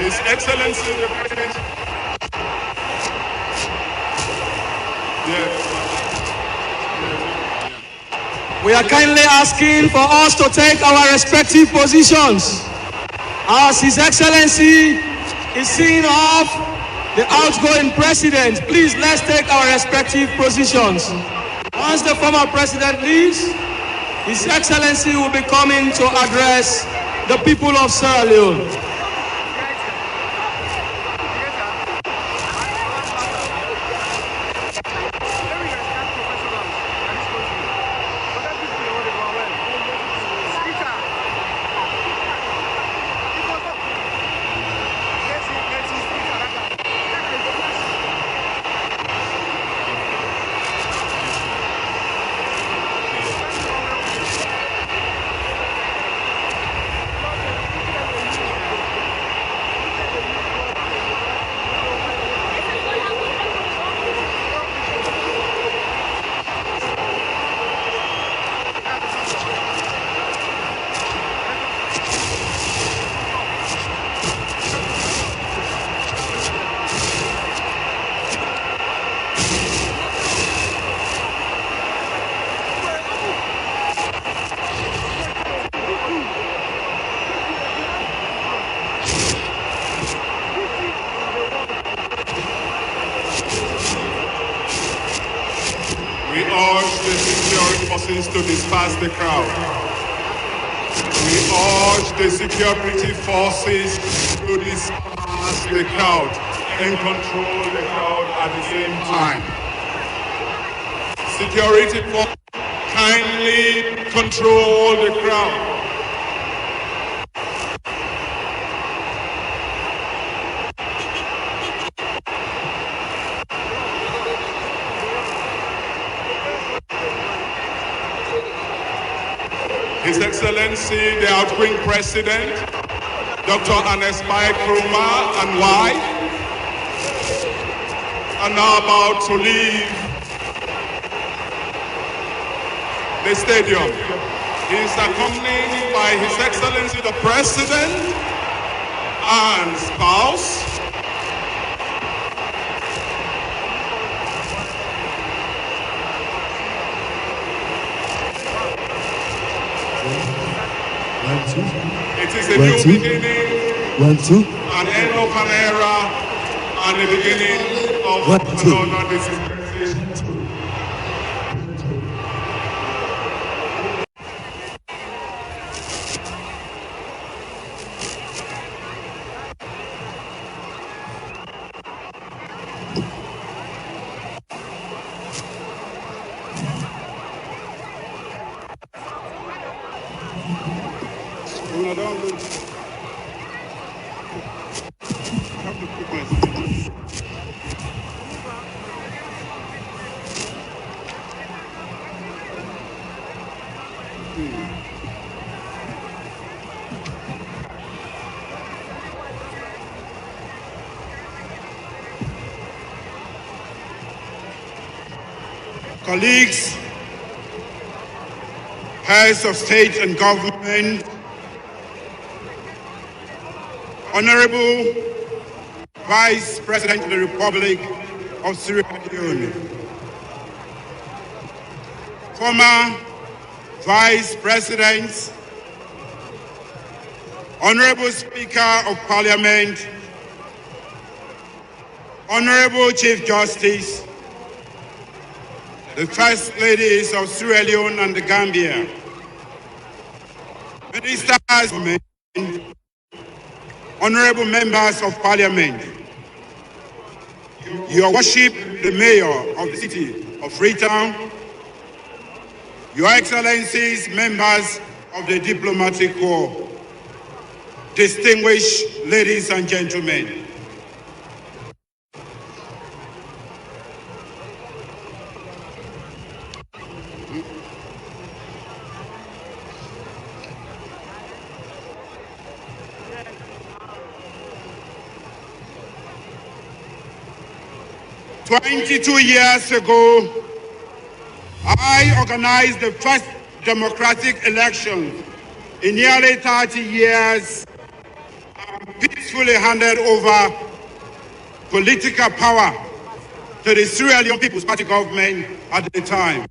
His Excellency the President. We are kindly asking for us to take our respective positions. As His Excellency is seeing off the outgoing President, please let's take our respective positions. Once the former President leaves, His Excellency will be coming to address the people of Sierra Leone. forces to disperse the crowd. We urge the security forces to disperse the crowd and control the crowd at the same time. Security forces kindly control the crowd. His Excellency, the outgoing President, Dr. Ibrahim Sheriff and wife, are now about to leave the stadium. He is accompanied by His Excellency the President and spouse. It is a new beginning, an end of an era, and the beginning of another dispensation. Colleagues, heads of state and government, Honorable Vice President of the Republic of Sierra Leone, former Vice Presidents, Honorable Speaker of Parliament, Honorable Chief Justice, the First Ladies of Sierra Leone and the Gambia, Ministers, Honorable Members of Parliament, Your Worship, the Mayor of the City of Freetown, Your Excellencies, members of the Diplomatic Corps, distinguished ladies and gentlemen. "22 years ago, I organized the first democratic election in nearly 30 years and peacefully handed over political power to the Sierra Leone People's Party government at the time.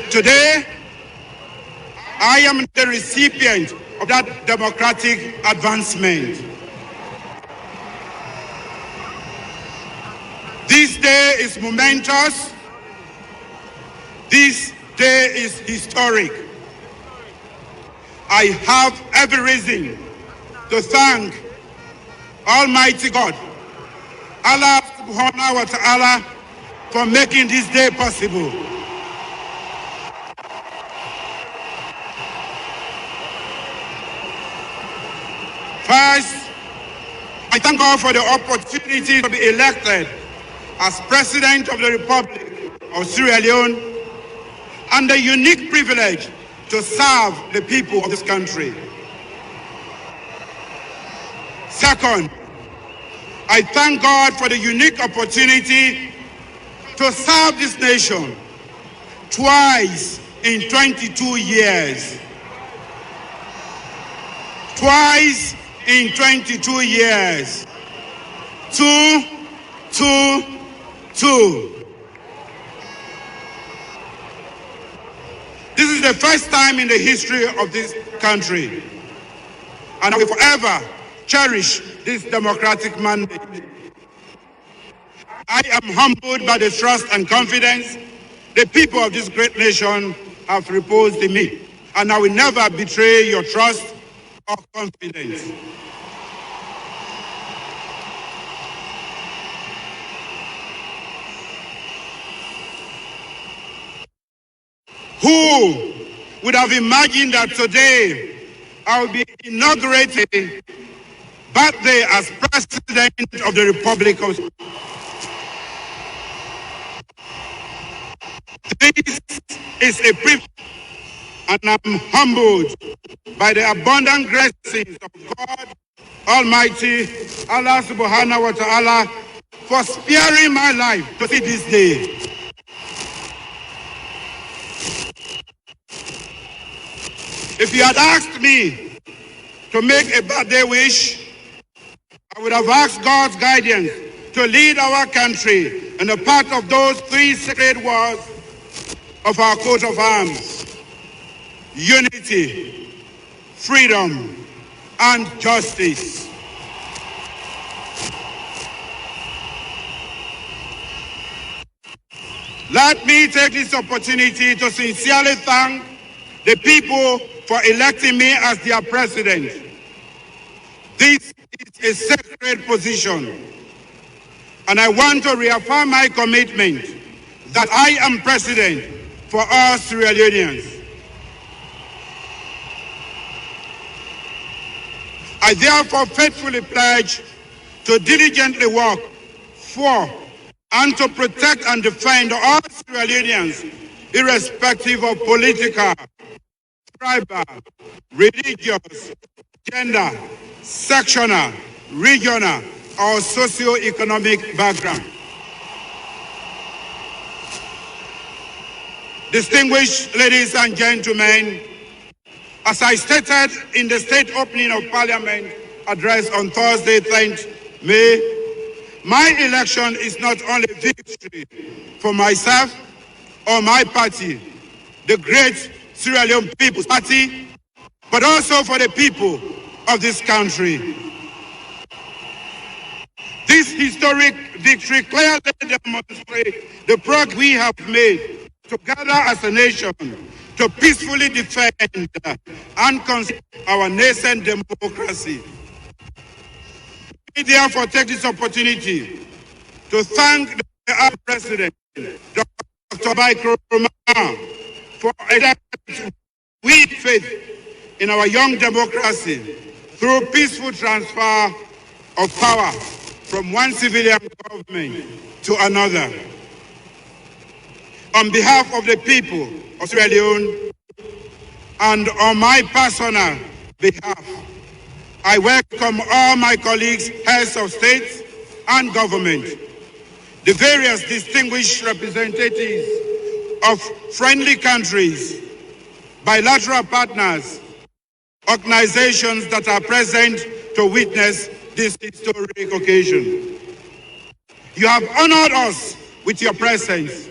Today, I am the recipient of that democratic advancement. This day is momentous. This day is historic. I have every reason to thank Almighty God, Allah subhanahu wa ta'ala, for making this day possible. First, I thank God for the opportunity to be elected as President of the Republic of Sierra Leone and the unique privilege to serve the people of this country. Second, I thank God for the unique opportunity to serve this nation twice in 22 years. Twice in 22 years. Two. This is the first time in the history of this country, and I will forever cherish this democratic mandate. I am humbled by the trust and confidence the people of this great nation have reposed in me, and I will never betray your trust or confidence. Who would have imagined that today I will be inaugurated birthday as President of the Republic of This is a privilege, and I'm humbled by the abundant graces of God Almighty, Allah subhanahu wa ta'ala, for sparing my life to see this day. If you had asked me to make a birthday wish, I would have asked God's guidance to lead our country in the path of those three sacred words of our coat of arms: unity, freedom, and justice. Let me take this opportunity to sincerely thank the people for electing me as their president. This is a sacred position, and I want to reaffirm my commitment that I am president for all Sierra Leoneans. I therefore faithfully pledge to diligently work for and to protect and defend all Sierra Leoneans, irrespective of political, tribal, religious, gender, sectional, regional, or socio-economic background. Distinguished ladies and gentlemen, as I stated in the state opening of Parliament address on Thursday, 10th May, my election is not only victory for myself or my party, the great Sierra Leone People's Party, but also for the people of this country. This historic victory clearly demonstrates the progress we have made together as a nation to peacefully defend and conserve our nascent democracy. I therefore take this opportunity to thank our President, Dr. Ibrahim for with faith in our young democracy through peaceful transfer of power from one civilian government to another. On behalf of the people of Sierra Leone and on my personal behalf, I welcome all my colleagues, heads of state and government, the various distinguished representatives of friendly countries, bilateral partners, organizations that are present to witness this historic occasion. You have honored us with your presence,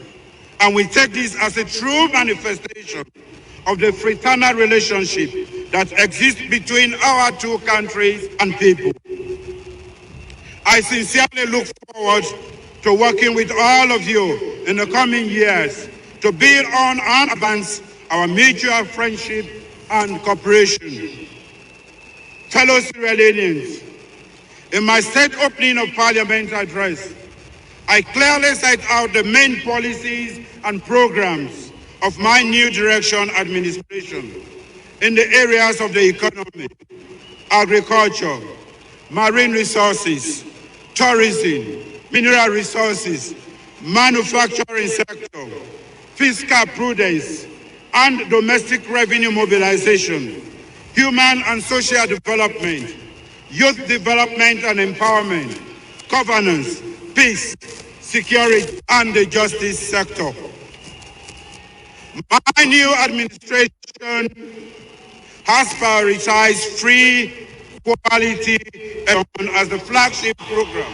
and we take this as a true manifestation of the fraternal relationship that exists between our two countries and people. I sincerely look forward to working with all of you in the coming years to build on and advance our mutual friendship and cooperation. Fellow Sierra Leoneans, in my state opening of Parliament address, I clearly set out the main policies and programs of my new direction administration in the areas of the economy, agriculture, marine resources, tourism, mineral resources, manufacturing sector, fiscal prudence, and domestic revenue mobilization, human and social development, youth development and empowerment, governance, peace, security, and the justice sector. My new administration has prioritized free, quality education as the flagship program.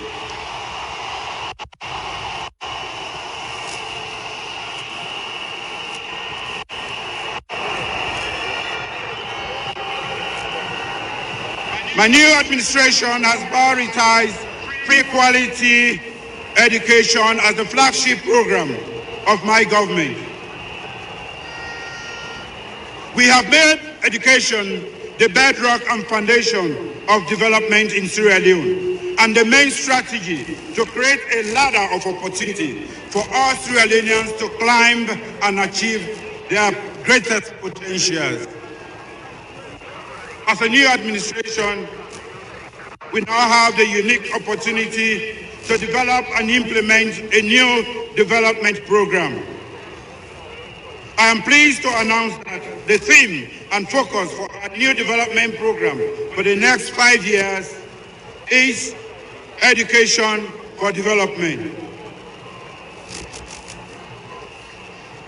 My new administration has prioritized free quality education as the flagship program of my government. We have made education the bedrock and foundation of development in Sierra Leone and the main strategy to create a ladder of opportunity for all Sierra Leoneans to climb and achieve their greatest potentials. As a new administration, we now have the unique opportunity to develop and implement a new development program. I am pleased to announce that the theme and focus for our new development program for the next 5 years is education for development.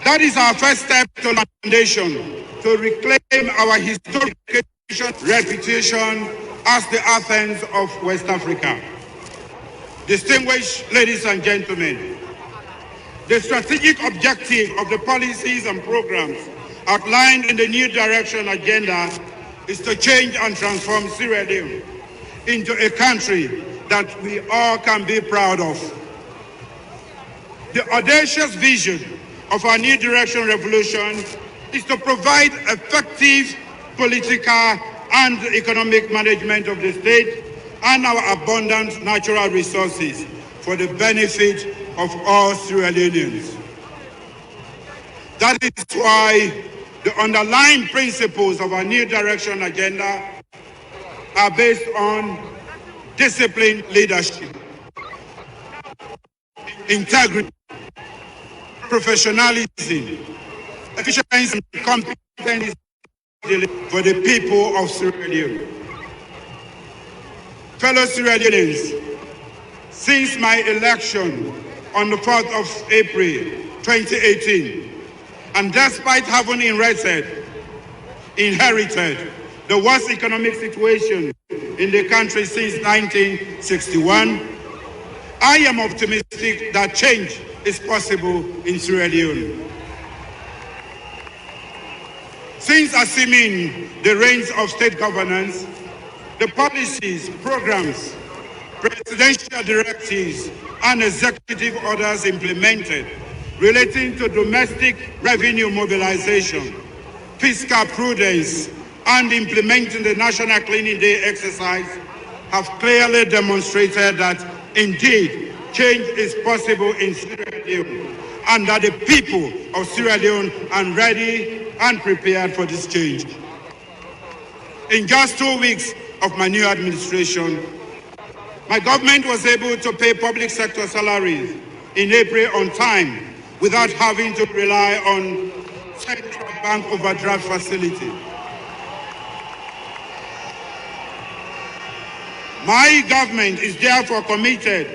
That is our first step to the foundation to reclaim our historic reputation as the Athens of West Africa. Distinguished ladies and gentlemen, the strategic objective of the policies and programs outlined in the New Direction agenda is to change and transform Sierra Leone into a country that we all can be proud of. The audacious vision of our New Direction revolution is to provide effective political and economic management of the state and our abundant natural resources for the benefit of all Sierra Leoneans. That is why the underlying principles of our New Direction agenda are based on disciplined leadership, integrity, professionalism, efficiency, and competence for the people of Sierra Leone. Fellow Sierra Leoneans, since my election on the 4th of April 2018, and despite having inherited the worst economic situation in the country since 1961, I am optimistic that change is possible in Sierra Leone. Since assuming the reins of state governance, the policies, programs, presidential directives, and executive orders implemented relating to domestic revenue mobilization, fiscal prudence, and implementing the National Cleaning Day exercise have clearly demonstrated that indeed change is possible in Sierra Leone and that the people of Sierra Leone are ready and prepared for this change. In just 2 weeks of my new administration, my government was able to pay public sector salaries in April on time without having to rely on central bank overdraft facility. My government is therefore committed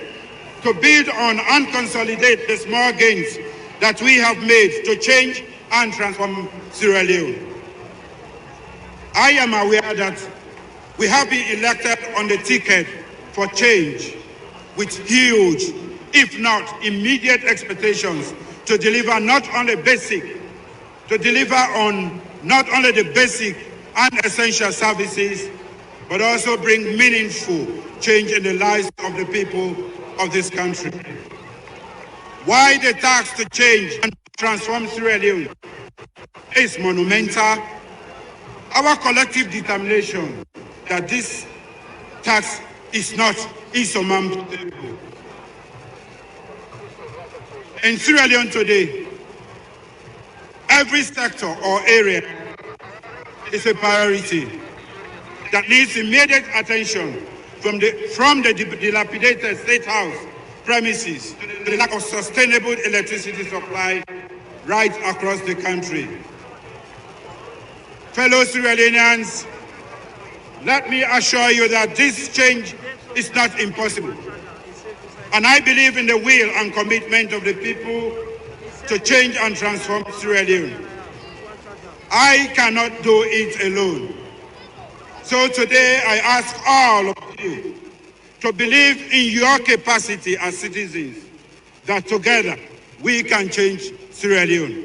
to build on and consolidate the small gains that we have made to change and transform Sierra Leone. I am aware that we have been elected on the ticket for change with huge, if not immediate expectations to deliver on not only the basic and essential services, but also bring meaningful change in the lives of the people of this country. Why the task to change and transform Sierra Leone is monumental. Our collective determination that this task is not insurmountable. In Sierra Leone today, every sector or area is a priority that needs immediate attention, from the dilapidated State House premises to the lack of sustainable electricity supply right across the country. Fellow Sierra Leoneans, let me assure you that this change is not impossible. And I believe in the will and commitment of the people to change and transform Sierra Leone. I cannot do it alone. So today I ask all of you to believe in your capacity as citizens, that together we can change Sierra Leone.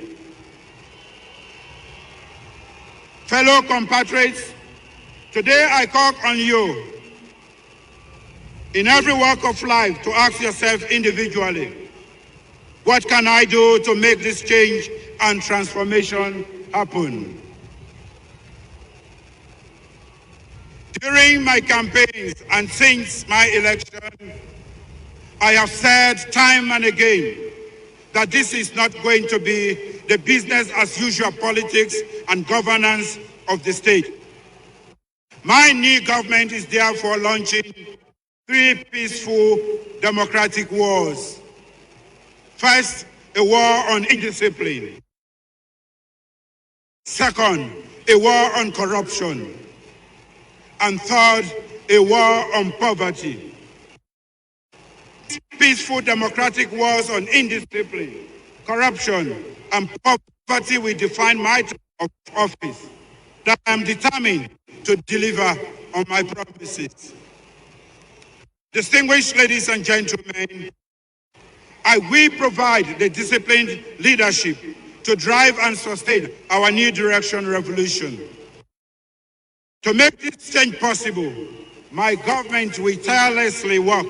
Fellow compatriots, Today I call on you in every walk of life to ask yourself individually, what can I do to make this change and transformation happen? During my campaigns and since my election, I have said time and again that this is not going to be the business as usual politics and governance of the state. My new government is therefore launching 3 peaceful democratic wars. First, a war on indiscipline. Second, a war on corruption. And third, a war on poverty. Peaceful democratic wars on indiscipline, corruption, and poverty will define my term of office, that I am determined to deliver on my promises. Distinguished ladies and gentlemen, I will provide the disciplined leadership to drive and sustain our new direction revolution. To make this change possible, my government will tirelessly work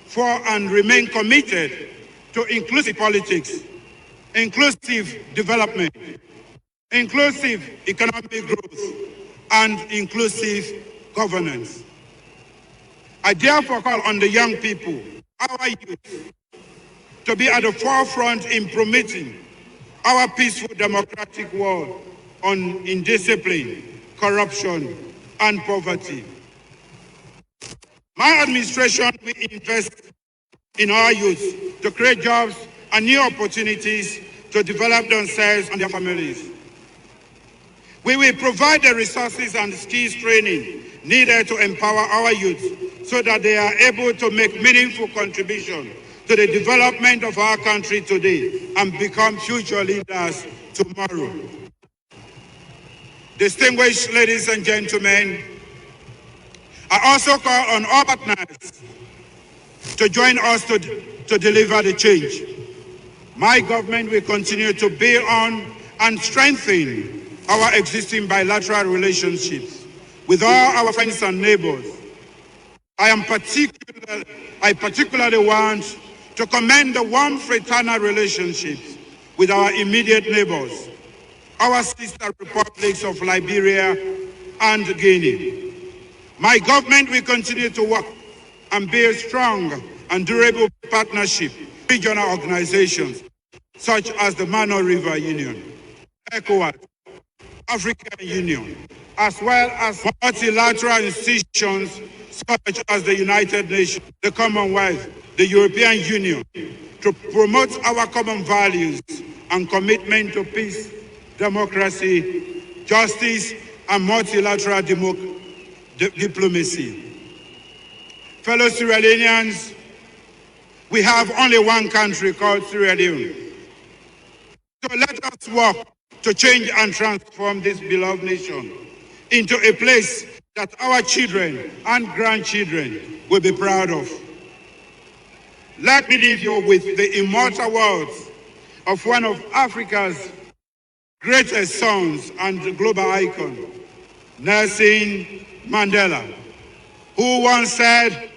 for and remain committed to inclusive politics, inclusive development, inclusive economic growth, and inclusive governance. I therefore call on the young people, our youth, to be at the forefront in promoting our peaceful democratic war on indiscipline, corruption, and poverty. My administration will invest in our youth to create jobs and new opportunities to develop themselves and their families. We will provide the resources and skills training needed to empower our youth so that they are able to make meaningful contribution to the development of our country today and become future leaders tomorrow. Distinguished ladies and gentlemen, I also call on all partners to join us to deliver the change. My government will continue to build on and strengthen our existing bilateral relationships with all our friends and neighbors. I particularly want to commend the warm fraternal relationships with our immediate neighbors, our sister republics of Liberia and Guinea. My government will continue to work and build strong and durable partnership with regional organizations such as the Mano River Union, ECOWAS, African Union, as well as multilateral institutions such as the United Nations, the Commonwealth, the European Union, to promote our common values and commitment to peace, democracy, justice, and multilateral diplomacy. Fellow Sierra Leoneans, we have only one country called Sierra Leone. So let us work to change and transform this beloved nation into a place that our children and grandchildren will be proud of. Let me leave you with the immortal words of one of Africa's greatest sons and global icon, Nelson Mandela, who once said,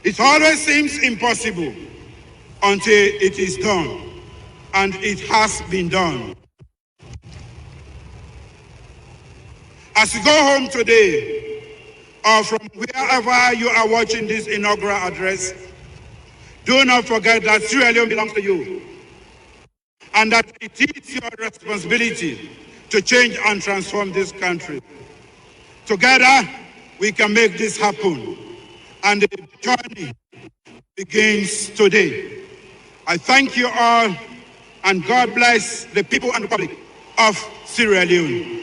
"It always seems impossible until it is done," and it has been done. As you go home today, or from wherever you are watching this inaugural address, do not forget that Sierra Leone belongs to you, and that it is your responsibility to change and transform this country. Together, we can make this happen, and the journey begins today. I thank you all, and God bless the people and the public of Sierra Leone.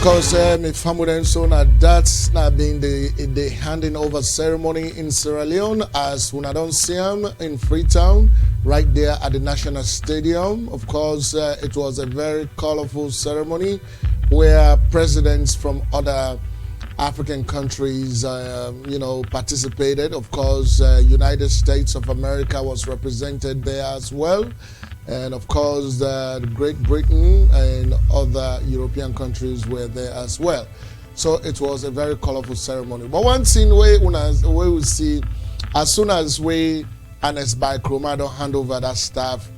course, my family and so now that's not been the handing over ceremony in Sierra Leone as when I don't see him in Freetown, right there at the National Stadium. Of course, it was a very colorful ceremony where presidents from other African countries, participated. Of course, United States of America was represented there as well. And of course, Great Britain and other European countries were there as well. So it was a very colorful ceremony. But one thing we see, as soon as Ernest Bai Kromah don't hand over that staff,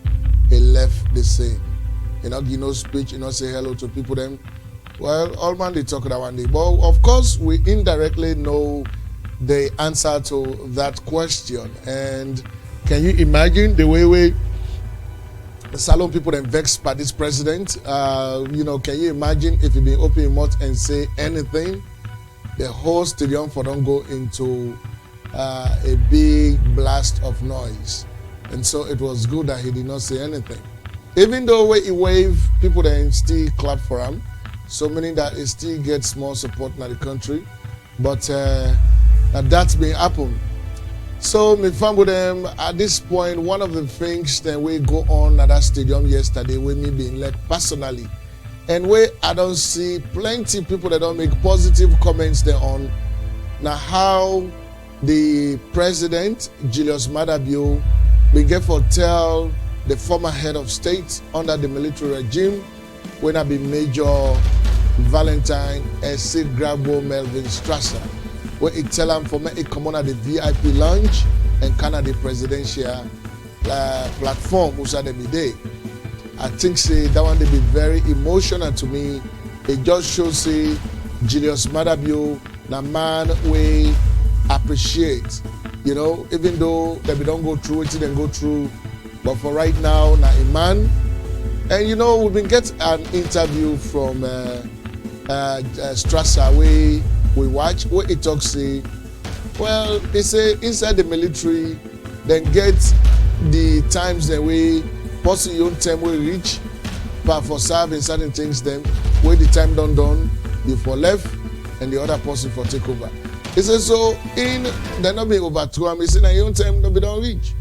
he left the scene. Give no speech, say hello to people them. Well, all man they talk that one day. But of course, we indirectly know the answer to that question. And can you imagine the way the Salon people then vexed by this president? Can you imagine if he been open his mouth and say anything, the whole stadium for don't go into a big blast of noise. And so it was good that he did not say anything. Even though when he waved, people then still clap for him. So meaning that it still gets more support in the country. But that's been happened. So me fun with them at this point. One of the things that we go on at that stadium yesterday with me being led personally, and where I don't see plenty of people that don't make positive comments there on now how the president Julius Maada Bio began to tell the former head of state under the military regime when I be Major Valentine S.C. Grabo Melvin Strasser, where it tell him for me it come on at the VIP lounge and kind of the presidential platform which are the day. I think that one they be very emotional to me. It just shows Julius Maada Bio, the man we appreciate. Even though that we don't go through it, then go through. But for right now, now a man. And we've been getting an interview from Strasser we watch where he talks he say inside the military then get the times that we possibly your time will reach but for serving certain things then where the time done you for left and the other person for take over. He says so in they not be overthrow him. He say na your time no be don't reach.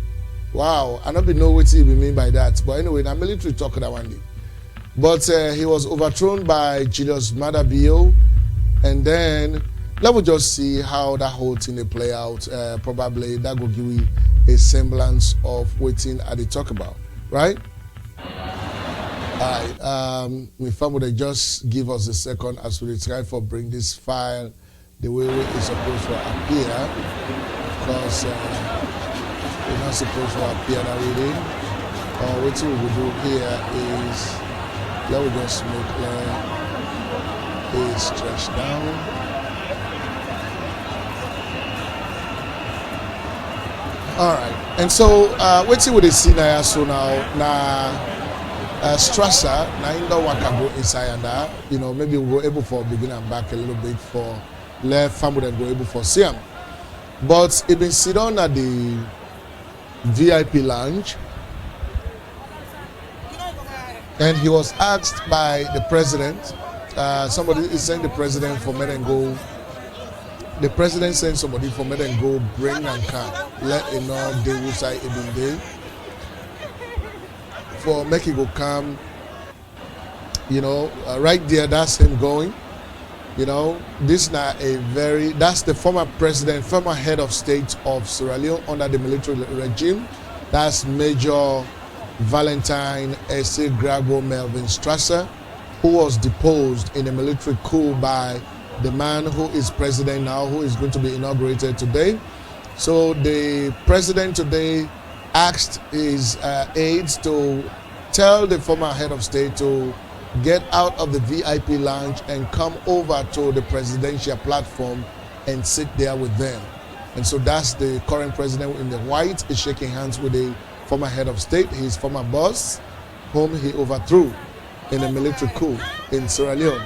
Wow, I don't know what he mean by that. But anyway, the military talk that one day. But he was overthrown by Julius Maada Bio. And then let me just see how that whole thing they play out. Probably that will give you a semblance of what thing they talk about, right? All right. My family they just give us a second as we try to bring this file the way it's supposed to appear. Because we're not supposed to appear that way. What we will do here is let me just make is stretched down. All right, and so what's it with the scene now? So now Strasser now in the wakago inside and that maybe we'll go able for begin and back a little bit for left family and go able for see him. But it been sit down at the VIP lounge, and he was asked by the president. Somebody is saying the president for me and go. The president sent somebody for me and go bring and come. Let you know they will say it been there. For make it go come. Right there, that's him going. This now that's the former president, former head of state of Sierra Leone under the military regime. That's Major Valentine S.C. Grabo Melvin Strasser, who was deposed in a military coup by the man who is president now, who is going to be inaugurated today. So the president today asked his aides to tell the former head of state to get out of the VIP lounge and come over to the presidential platform and sit there with them. And so that's the current president in the white is shaking hands with the former head of state, his former boss, whom he overthrew in a military coup in Sierra Leone.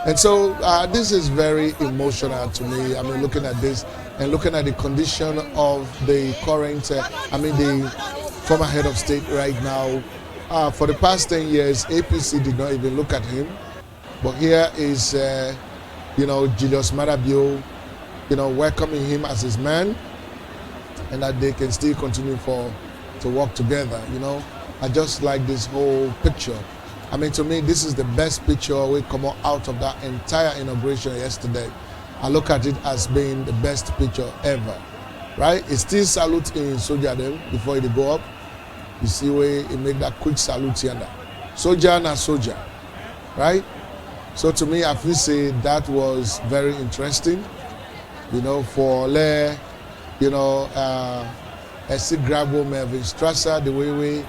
And so this is very emotional to me. I mean, looking at this and looking at the condition of the current, the former head of state right now. For the past 10 years, APC did not even look at him. But here is, Julius Maada Bio, welcoming him as his man, and that they can still continue to work together. I just like this whole picture. I mean, to me, this is the best picture we come out of that entire inauguration yesterday. I look at it as being the best picture ever, right? It still salutes in soldier them before they go up. You see where it make that quick salute here. Soldier and soldier, right? So to me, I feel say that was very interesting, for Essie Grabo, Melvin Strasser, the way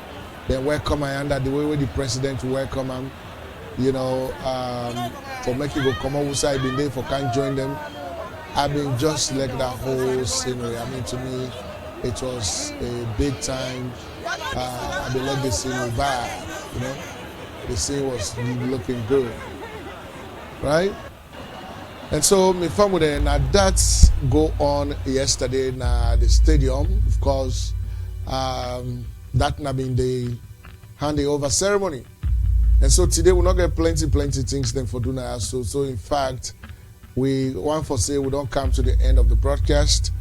they welcome Ayanda, the way the president welcome him, for making go come on side been there for can't join them. I mean, just like that whole scenery. I mean, to me, it was a big time. I mean, like the scene vibe, the scene was looking good, right? And so, my family, now that's go on yesterday na the stadium, of course. That na been the handover ceremony. And so today we'll not get plenty things then for doing that. So in fact, we want for say we don't come to the end of the broadcast.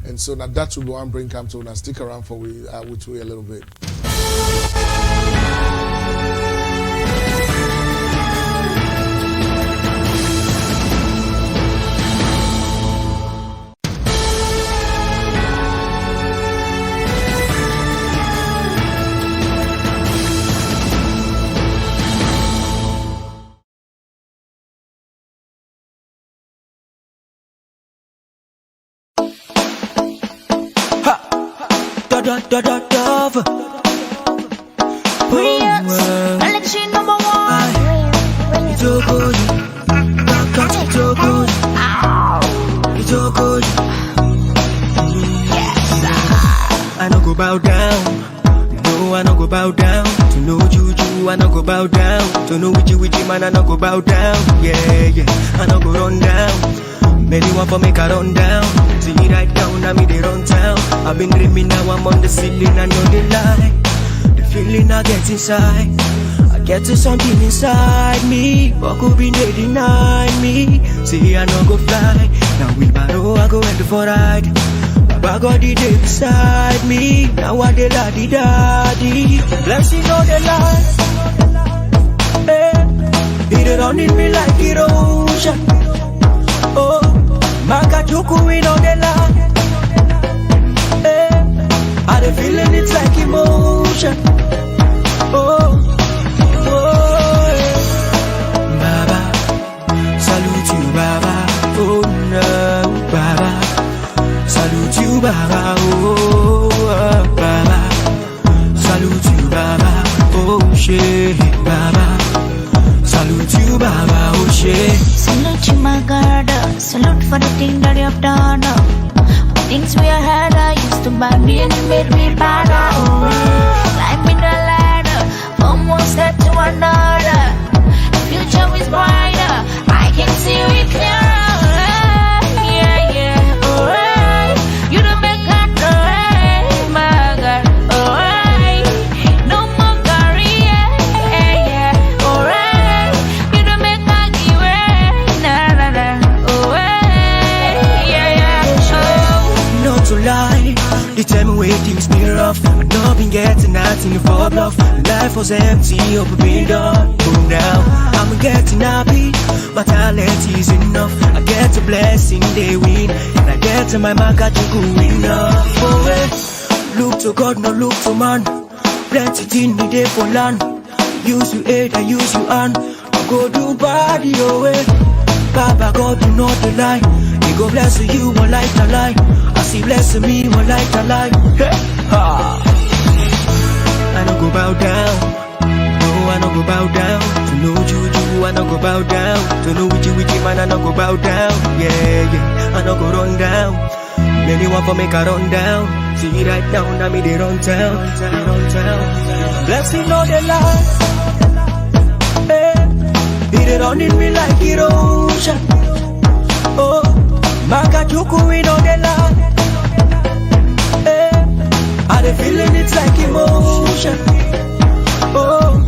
And so now that will be one bring come to now stick around for with we a little bit. Dove. Election number 1. It's so good. It's so good. It's so good. I no go bow down. No, I no go bow down. To no juju, I no go bow down. To no witchy man, I no go bow down. Yeah, I no go run down. Many want for make a run down. See me right down, I me they run town. I've been dreaming, now I'm on the ceiling, I know the lie. The feeling I get inside, I get to something inside me. What could be they deny me? See I no go fly. Now with Baro I go into for ride. Baba God the day beside me. Now I the laddie daddy. Blessing on the line. Hey, it running me like erosion. Oh, Makajuku in on the line. I the feeling it's like emotion. Oh, Baba, salute you, Baba. Oh no, Baba, salute you, Baba. Oh, Baba, salute you, Baba. Oh shit, Baba, salute you, Baba. Oh shit. Salute you, my God. Salute for the thing that you have done. Things we had, I used to buy me and you made me better. Climbing the ladder from one step to another. The future is brighter. I can see it clearer. Yeah, alright. You don't make that right, my God. Alright. No more career. Yeah, alright. You don't make that give way. Nah. Alright. Yeah. Not to lie, the time when things be rough, but not been getting nothing for bluff. Life was empty, hope been done. Boom now, I'm getting happy. My talent is enough. I get a blessing, they win, and I get to my market to go enough. Oh, look to God, no look to man. Plenty thing me there for land. Use you aid, I use you hand. I go do body away. Baba God do not lie. He go bless you one like a lie. I see bless me one like a lie. Hey, ha. I don't go bow down. No, I don't go bow down. To no juju, I don't go bow down. To no witchy man, I don't go bow down. Yeah, I don't go run down. Many want for make a run down. See right down, I me they run town. Blessing on the line. Hey, it running me like erosion. Oh, Makajuku in on the line. I the feeling it's like emotion. Oh,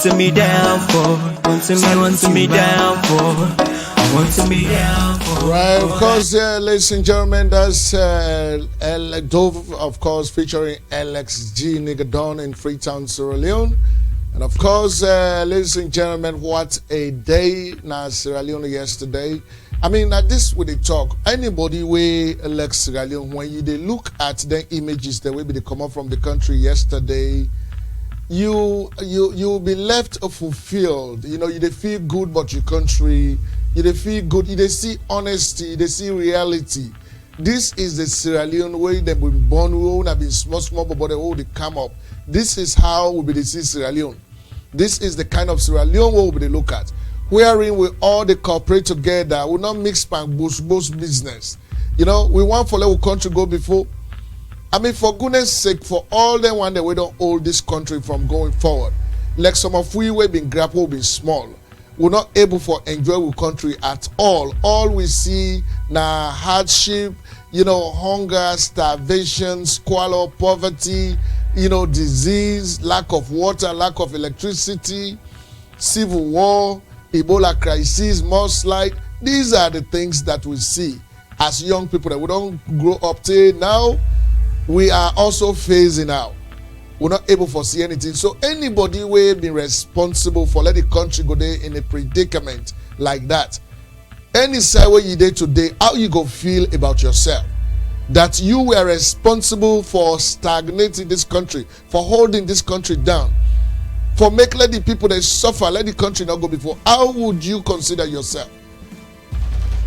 wanting me down for, wanting me down for. Right, of course, ladies and gentlemen, that's Handover, of course, featuring LXG Nigga Don in Freetown, Sierra Leone. And of course, ladies and gentlemen, what a day now Sierra Leone yesterday. I mean, at this with the talk, anybody way like Sierra Leone, when they look at the images that will be come up from the country yesterday, you'll be left fulfilled. You know, you feel good about your country. You feel good. You see honesty. They see reality. This is the Sierra Leone way they've been born. We won't have been small, but they all they come up. This is how we be see Sierra Leone. This is the kind of Sierra Leone we will be look at. Wherein we all they cooperate together. We not mix both business. You know, we want for our country go before. I mean, for goodness sake, for all them one that we don't hold this country from going forward. Like some of we have been grappled, been small. We're not able for enjoy our country at all. All we see now hardship, you know, hunger, starvation, squalor, poverty, you know, disease, lack of water, lack of electricity, civil war, Ebola crisis, mudslide. These are the things that we see as young people that we don't grow up till now. We are also phasing out. We're not able to see anything. So anybody will be responsible for let the country go there in a predicament like that. Any side where you did today, how you go feel about yourself? That you were responsible for stagnating this country, for holding this country down, for make let the people that suffer, let the country not go before. How would you consider yourself?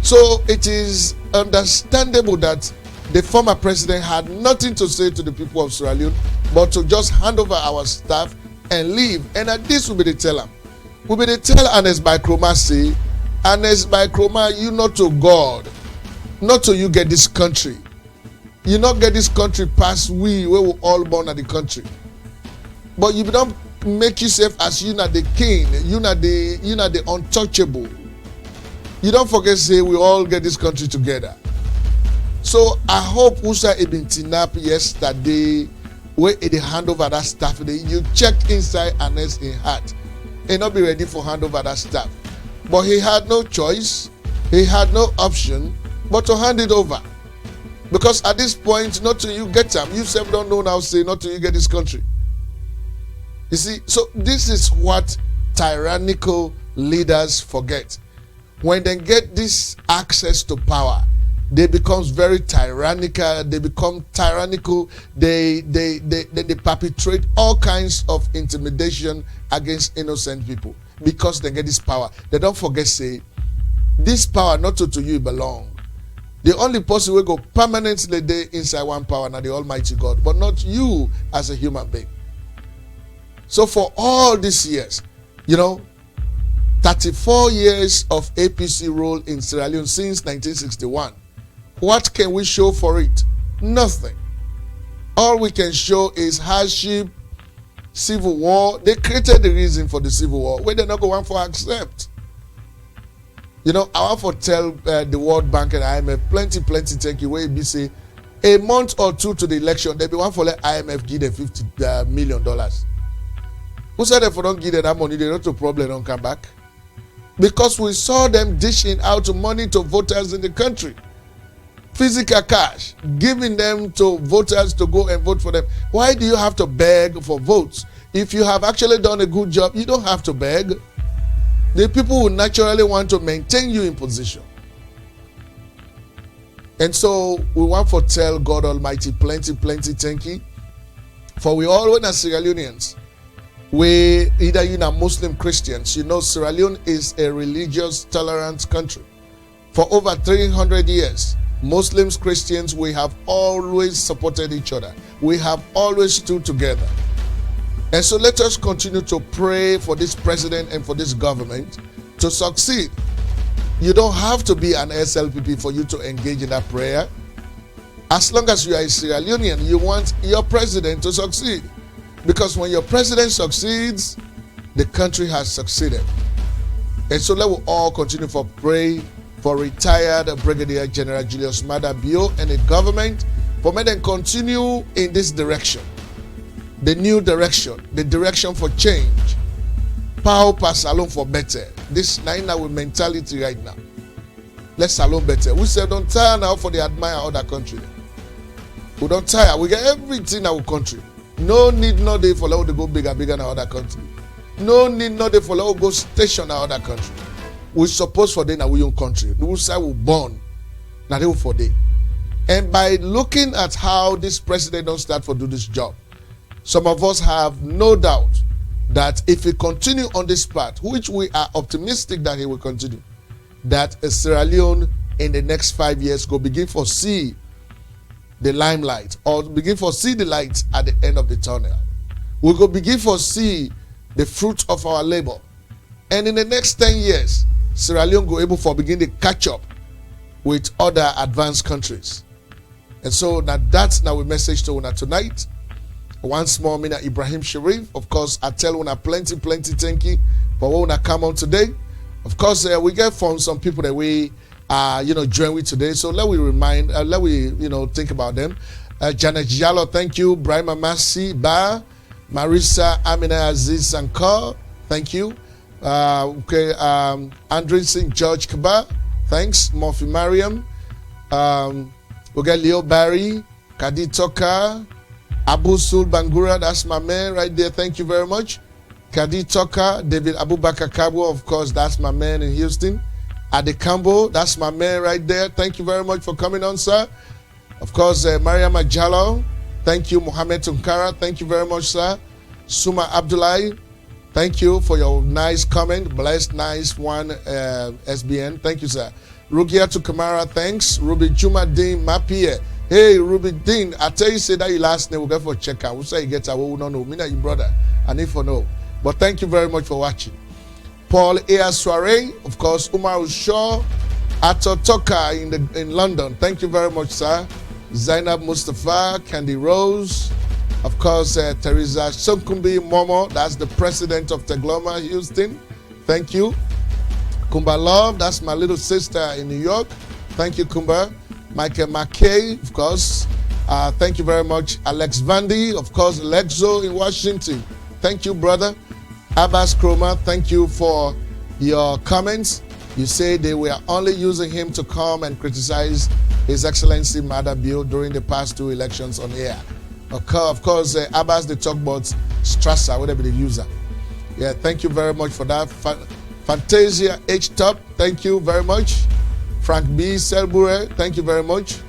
So it is understandable that the former president had nothing to say to the people of Sierra Leone, but to just hand over our staff and leave. And at this will be the tell him. Will be the tell Ernest by Chroma say, Ernest by Chroma, you not to God, not to you get this country. You not get this country past we where we all born at the country. But you don't make yourself as you not the king, you not the untouchable. You don't forget say we all get this country together. So I hope Usa Ibn Tinap yesterday, where they hand over that staff, you check inside Ernest in heart and not be ready for hand over that staff. But he had no choice, he had no option but to hand it over. Because at this point, not till you get them, you self don't know now, say not till you get this country. You see, so this is what tyrannical leaders forget. When they get this access to power, they become very tyrannical. They become tyrannical. They perpetrate all kinds of intimidation against innocent people because they get this power. They don't forget say, this power not to you belong. The only person will go permanently there inside one power, now the Almighty God, but not you as a human being. So for all these years, you know, 34 years of APC rule in Sierra Leone since 1961. What can we show for it? Nothing. All we can show is hardship, civil war. They created the reason for the civil war, where they're not going for accept. You know, I want to tell the World Bank and IMF plenty thank you. Where we say a month or two to the election, they be one for let IMF give them $50 million. Who said if we don't give them that money, they not a problem, don't come back? Because we saw them dishing out money to voters in the country. Physical cash, giving them to voters to go and vote for them. Why do you have to beg for votes? If you have actually done a good job, you don't have to beg. The people will naturally want to maintain you in position. And so we want to tell God Almighty plenty thank you. For we all when as Sierra Leoneans, we either you are Muslim Christians, you know Sierra Leone is a religious tolerant country. For over 300 years, Muslims, Christians, we have always supported each other. We have always stood together. And so let us continue to pray for this president and for this government to succeed. You don't have to be an SLPP for you to engage in that prayer. As long as you are a Sierra Leonean, you want your president to succeed. Because when your president succeeds, the country has succeeded. And so let us all continue to pray for retired Brigadier-General Julius Maada Bio and the government for me to continue in this direction. The new direction, the direction for change. power pass salon for better. This nine our mentality right now. Let's salon better. We say don't tire now for the admire other country. We don't tire. We get everything in our country. No need no day for us to go bigger in other country. No need no day for us to go station in other country. We suppose for them in our own country. We say we born. Now they will for day. And by looking at how this president don't start for do this job, some of us have no doubt that if he continue on this path, which we are optimistic that he will continue, that Sierra Leone in the next 5 years will begin to see the limelight or begin to see the light at the end of the tunnel. We will begin to see the fruit of our labor. And in the next 10 years, Sierra Leone will be able to begin to catch up with other advanced countries. And so that's now a message to una tonight. Once more, Mina Ibrahim Sheriff. Of course, I tell una plenty thank you for what una come on today. Of course, we get from some people that we join with today. So let we think about them. Janet Jalo, thank you. Ibrahim Amasi Ba, Marisa Amina Aziz Sankar, thank you. Andre St. George Kaba, thanks. Murphy Mariam. We get Leo Barry, Kadi Toka, Abu Sul Bangura, that's my man right there. Thank you very much. Kadi Toka, David Abubakar Kabo, of course, that's my man in Houston. Adekambo, that's my man right there. Thank you very much for coming on, sir. Of course, Mariam Ajalo, thank you. Mohammed Tunkara, thank you very much, sir. Suma Abdullahi, thank you for your nice comment. Blessed, nice one, SBN. Thank you, sir. Rugia to Kamara, thanks. Ruby Juma Dean Mapie. Hey, Ruby Dean, I tell you, say that your last name, we'll go for a check out. We'll say you get a we don't know. Me, your brother. And if you know. But thank you very much for watching. Paul A. Soiree, of course, Umar Shaw, Ato Toka in London. Thank you very much, sir. Zainab Mustafa, Candy Rose, of course, Teresa Sonkumbi Momo, that's the president of Tegloma, Houston. Thank you. Kumba Love, that's my little sister in New York. Thank you, Kumba. Michael McKay, of course. Thank you very much. Alex Vandy, of course, Lexo in Washington. Thank you, brother. Abbas Kroma, thank you for your comments. You say they were only using him to come and criticize His Excellency Maada Bio during the past 2 elections on air. Of course, Abbas, they talk about Strasser, whatever they use. Yeah, thank you very much for that. Fantasia H Top, thank you very much. Frank B. Selbure, thank you very much.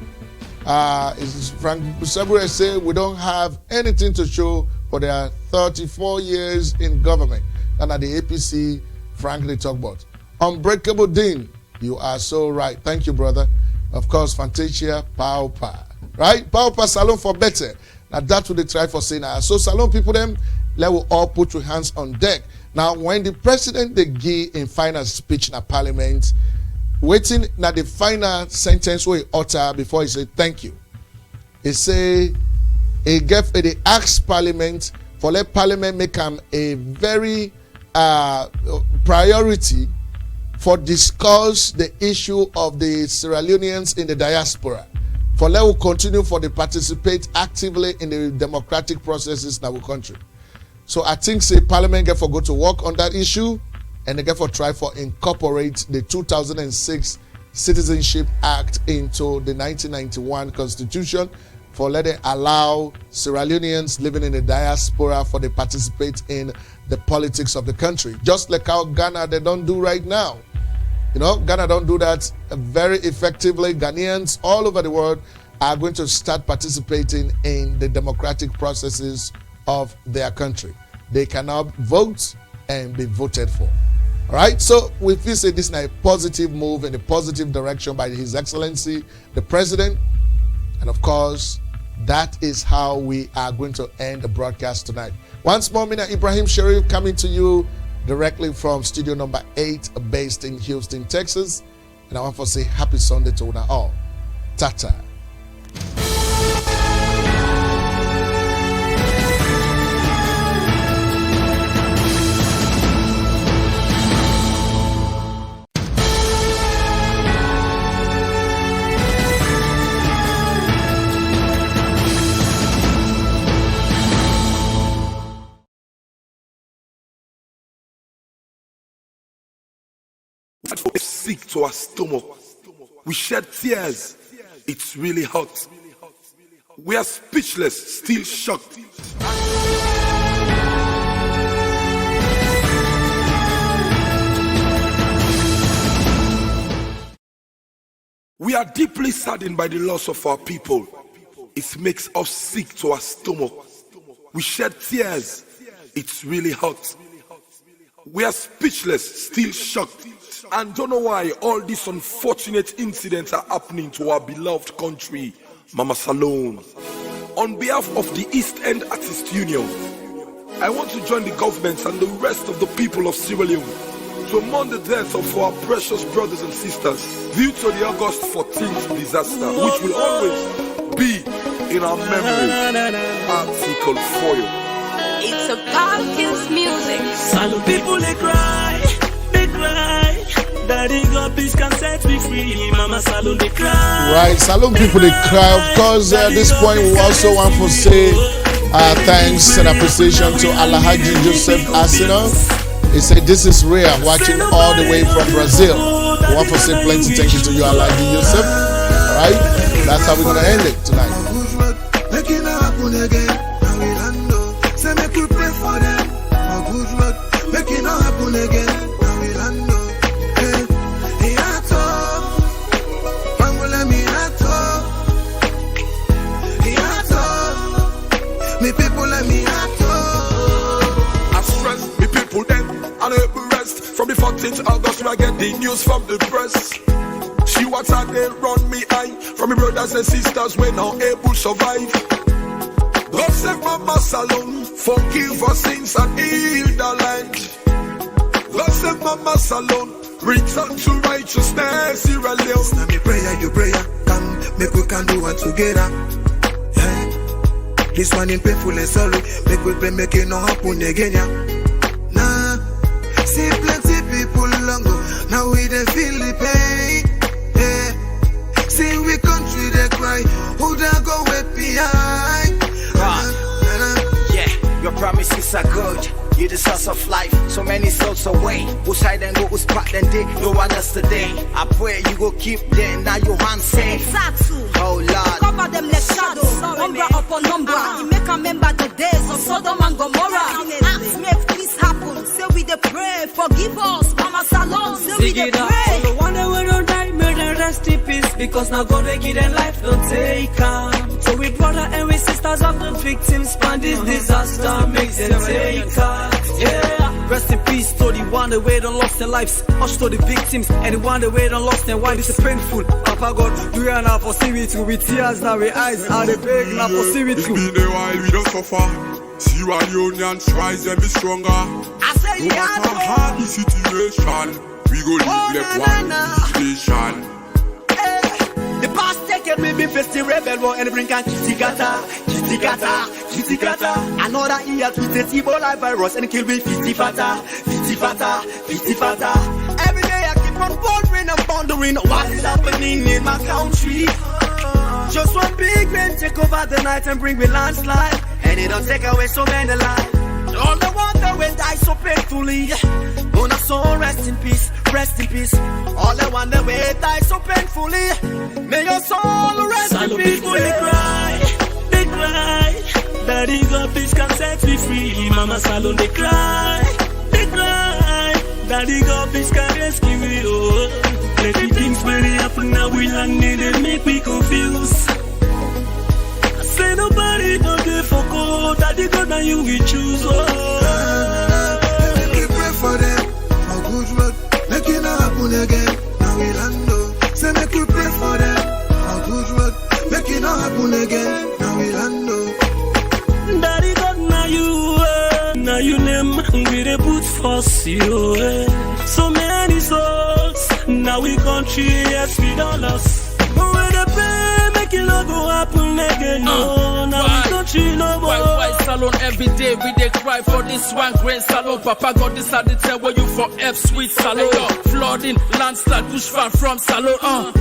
Frank Selbure say we don't have anything to show for their 34 years in government. And at the APC, Frank, they talk about. Unbreakable Dean, you are so right. Thank you, brother. Of course, Fantasia Paupa. Right? Paupa Salon for better. Now that's what they try for saying. So Salon people, them, let we all put your hands on deck. Now, when the president they give in final speech in a parliament, waiting now the final sentence where he utter before he say thank you. He say they ask parliament for let parliament make him a very priority for discuss the issue of the Sierra Leoneans in the diaspora. For let we continue for they participate actively in the democratic processes in our country. So I think say parliament get for go to work on that issue, and they get for try for incorporate the 2006 Citizenship Act into the 1991 Constitution for letting allow Sierra Leoneans living in the diaspora for they participate in the politics of the country. Just like how Ghana they don't do right now. You know, Ghana don't do that very effectively. Ghanaians all over the world are going to start participating in the democratic processes of their country. They can now vote and be voted for. All right, so we feel say this is a positive move in a positive direction by His Excellency, the President. And of course, that is how we are going to end the broadcast tonight. Once more, Mina Ibrahim Sheriff coming to you directly from studio number 8 based in Houston, Texas. And I want to say happy Sunday to all. Tata. sick to our stomach. We shed tears. It's really hot. We are speechless, still shocked. We are deeply saddened by the loss of our people. It makes us sick to our stomach. We shed tears. It's really hot. We are speechless, still shocked, and don't know why all these unfortunate incidents are happening to our beloved country, Mama Salone. On behalf of the East End Artists Union, I want to join the government and the rest of the people of Sierra Leone to mourn the death of our precious brothers and sisters due to the August 14th disaster, which will always be in our memory. Article 4. It's a Palkins music. Salute people, they cry, they cry. Daddy God, please can set me free. Mama Salute, they cry. Right, Salute people, they cry. Of course, at this point, we also want to say thanks and appreciation to Alhaji Joseph Asino. He said, this is rare, watching all the way from Brazil. We want to say plenty thank you to you, Alhaji Joseph. Alright, that's how we're going to end it tonight. Say make we pray for them, a good road, make it not happen again. Now we land up, hey, ato, Mangole mi ato, me people let me ato. I stress me people then, and able rest. From the 14th August, we get the news from the press. She wants how they run me eye. From my brothers and sisters, we now able to survive. God save Mama Salone, forgive our sins and heal the land. God save Mama Salone, return to righteousness, Sierra Leone. Now me prayer, you prayer, come, make we can do it together. Hey. This one in painful and sorry, make we pray, make it not happen again, yeah. Nah, see plenty people longer, now we dey feel the pain. Yeah. See we country they cry, who da go way behind? Yeah, your promises are good. You're the source of life. So many souls away. Who's hide and go, who's part and day. No one else today. I pray you go keep them. Now your hands safe. Oh Lord. Cover them like shadows. Number upon number. You make a remember the days of Sodom and Gomorrah. Ask make this happen. Say we the pray. Forgive us. Mama Salone. Say we the pray. The one that we don't die, may they rest in peace. Because now God will give them life, don't take them. So we brother and we sisters of the victims, span this disaster, makes them take us. Yeah, rest in peace to the one that we don't lost their lives. Hush to the victims and the one that we don't lost their why this is painful. Papa God, we are now for see we through with tears now we eyes are the big now for see we through. It's been a while we don't suffer. Sierra Leone tries to be stronger. I say no matter hard the situation, we go live like one nation. The past decade we been facing rebel war and bring and kitty gata. Another year with the Ebola virus and kill me 50 fata. Every day I keep on wondering and pondering what is happening in my country. Just one big man take over the night and bring me landslide, and it don't take away so many lives. All the ones that will die so painfully. On a soul, rest in peace. All the ones that will die so painfully. May your soul rest in peace. People they cry. Daddy God, please can set me free. Mama Salone, they cry. Daddy God, please can rescue me. Oh, plenty things when they happen now we landed and make me confused. I say nobody don't dey for God. Daddy God, now you will choose. Oh, we pray for them. A good road, make it not happen again. Now we land up. Say make we pray for them. A good road, make it not happen again. Now we land up. Daddy God, now you name we dey put first you. So many souls, now we country yes we don't lost. But when they pray, make it not go happen again. No, now we country no more. Why Salone every day we dey cry for this one grain Salone. Papa God decided to tell where you for F sweet Salone. Flooding, landslide, bushfire from Salone.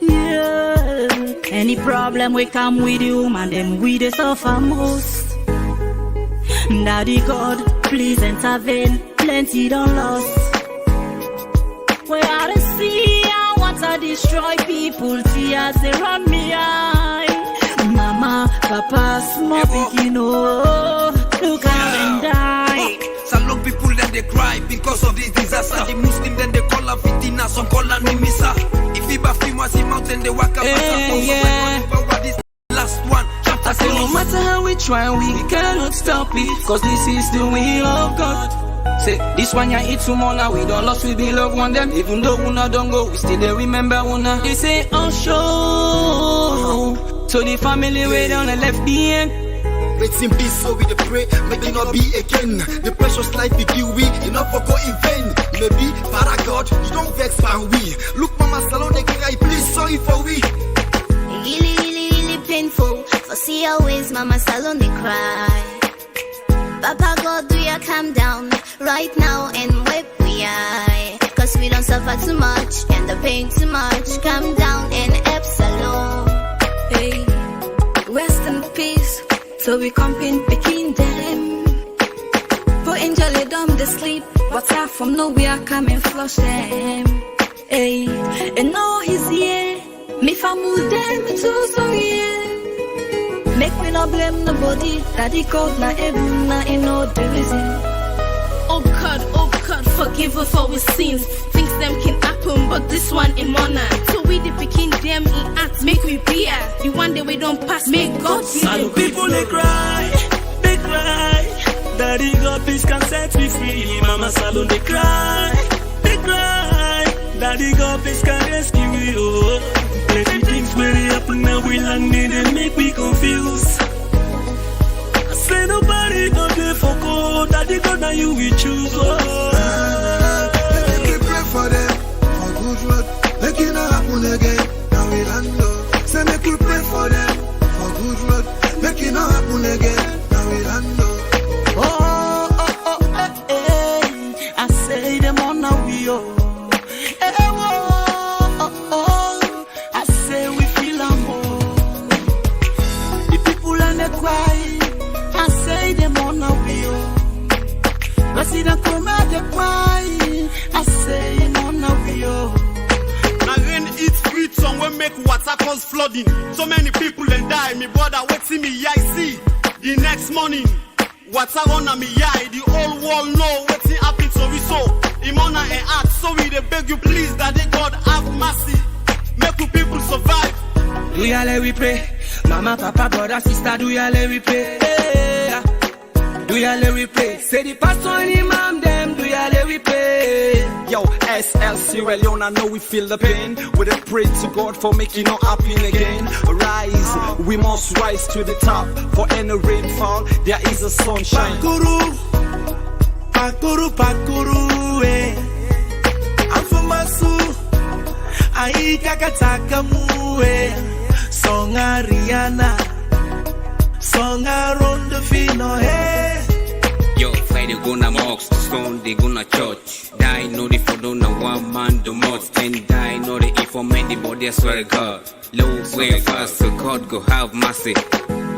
Yeah. Any problem we come with you, man, them we the suffer most. Daddy God, please intervene. Plenty don't lost. Where I see I want to destroy people. Tears they run me eye. Mama, Papa, small begin look how them die. Some people then they cry because of this disaster. The Muslim then they call her fitina, some call her nimisa. If he baffim was him out then they walk up this last one. I say no matter how we try, we cannot stop it. Cause this is the will of God. Say, this one ya eat tomorrow, we don't lost, we be love one them. Even though una don't go, we still they remember una. They say, oh show. So the family way down and left behind. Rest in peace, so we the pray, make it not be again. The precious life we give we, enough for go in vain. Maybe, para God, you don't vex by we. Look mama salon, they cry, please sorry for we. Really painful. For see always mama salon they cry. Papa God, do ya calm down right now and wipe we eye. Cause we don't suffer too much and the pain too much. Calm down and Epsilon. Hey, rest in peace. So we comping picking them. For angel they dumb they sleep. Water from nowhere come and flush them. Hey, and now he's here. Me family them too so yeah. Make me not blame nobody. Daddy called na heaven na in no the reason. Oh God, forgive us for our sins. Things them can happen, but this one in honor. So we the picking them in act, make we bear. The one day we don't pass, make God be. Some people they cry. Daddy God please can set me free. Mama Salon they cry. Daddy God please can rescue me. Oh, plenty things really happen now we landing and make me confused. I say nobody not there for God. Daddy God now you will choose. Oh, make me pray for them for good work. Make it not happen again. Now we land. Say make we pray for them for good work. Make it not happen again. Now we land. I say them on now we oh. I say we feel amor. The people and they cry. I say them on now we oh. I see them come out they cry. I say them on now we oh. Now rain eat street some will make water cause flooding. So many people and die. Me brother waiting me I see. The next morning water on me eye. The whole world know what's happening so we so. Imona and art, so we they beg you please that they God have mercy. Make you people survive. Do ya let we pray? Mama, papa, brother, sister, do ya let we pray? Do ya let we pray? Say the pastor and imam them, do ya let we pray? Yo, SL Sierra Leone, I know we feel the pain. We dey pray to God for making it happen again. Rise, we must rise to the top. For any rainfall, there is a sunshine. Pakuru, eh. Afumasu, aika kataka muwe. Songa Rihanna, songa Rondo Fino, eh. Yo, Friday gonna mocks, stone they gonna church. Die no the for don't one man the most. And die no the if for many body I swear to God. Low way fast so God go have mercy.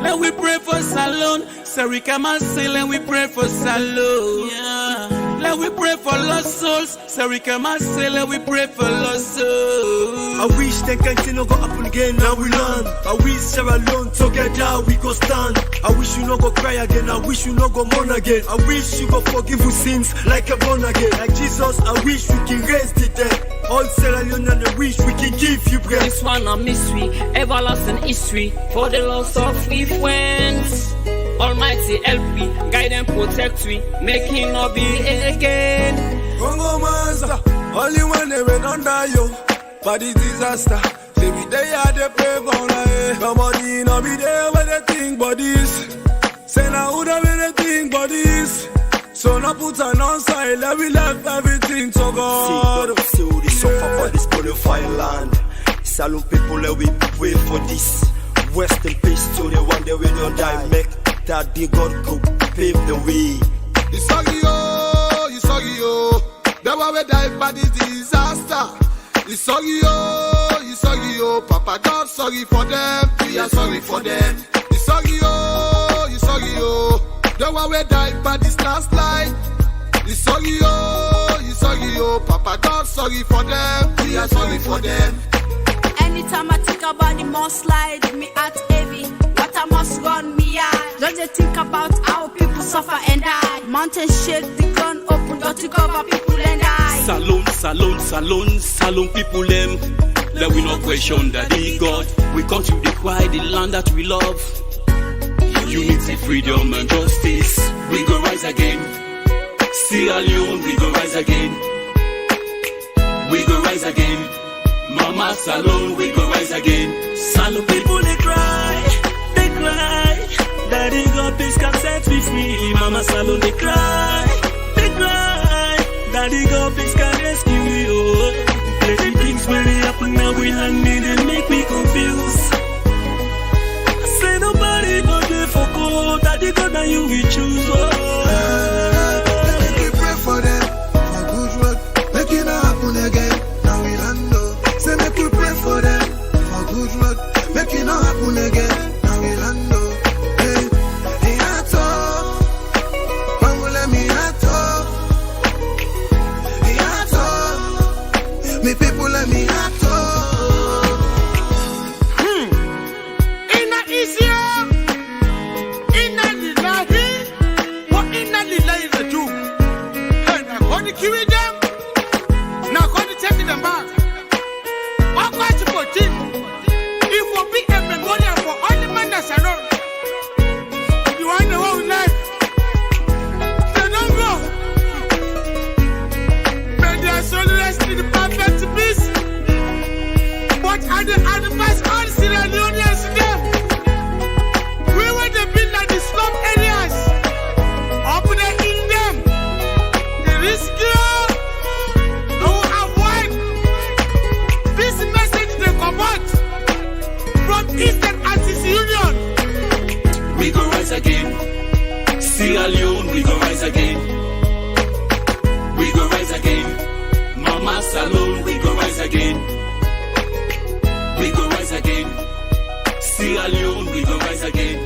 Let we pray for Salon, Sarika Marcel, and we pray for Salon. Yeah. Let we pray for lost souls, Sarika Marcel, and we pray for lost souls. I wish they continue go up again, now we learn. I wish Sierra Leone together we go stand. I wish you no go cry again, I wish you no go mourn again. I wish you go forgive your sins like a born again. Like Jesus, I wish we can raise the dead. All Sierra Leone and I wish we can give you breath. This one a mystery, everlasting history. For the loss of we friends, Almighty help me, guide and protect me, make him not be again. Congo Master, only one they went under you. For the disaster, say we they are the pray for life. Nobody no be there when they think but this. Say now who they when they think but this. So now put an on side, let me left everything to God. See who they suffer for this qualified land. Salon people let we pray for this. Rest in peace to the one that we don't die. Make that the God go pave the way. You sorry yo. That why we die by this disaster. You sorry yo. Papa God sorry for them. We are sorry for them. You sorry yo. That why we die by this last life. You sorry yo. sorry, oh Papa God, sorry for them. We are sorry for them. Anytime I think about the must slide, me at heavy. What I must run me out. Just think about how people suffer and die. Mountain shake, the gun open, don't to cover people and die. Salon, salon, salon, salon people them. Let we not question that the God. We come to decry the land that we love. Unity, freedom and justice. We go rise again. Sierra Leone, we go rise again. We go rise again. Mama Salon, we go rise again. Salon people they cry. Daddy God please come set me free. Mama Salon they cry. Daddy God please come rescue me. Oh, plenty things really happen now we landing and make me confused. I say nobody go there for God. Daddy God now you will choose. Make we pray for them for good road. Make it not happen again. Now we land. Say make we pray for them for good road. Make it not happen again. Now we land. Me people let me act Inna easier. Inna lillahi. What inna lillahi the do? Hey, now go to kill them. Now go to take them back. What quite to put in? If we be a memorial for all the men that's around. You want the whole life? They don't go. May their soul rest in the perfect peace. But at the advice all Sierra Leone'S there. We were the build at the slum areas. Up there in them. The riskier. No avoid. This message they come out from Eastern Axis Union. We go rise again. Sierra Leone, we go rise again. We go rise again. Mama Salon, we go rise again. We go rise again. Sierra Leone, we go rise again.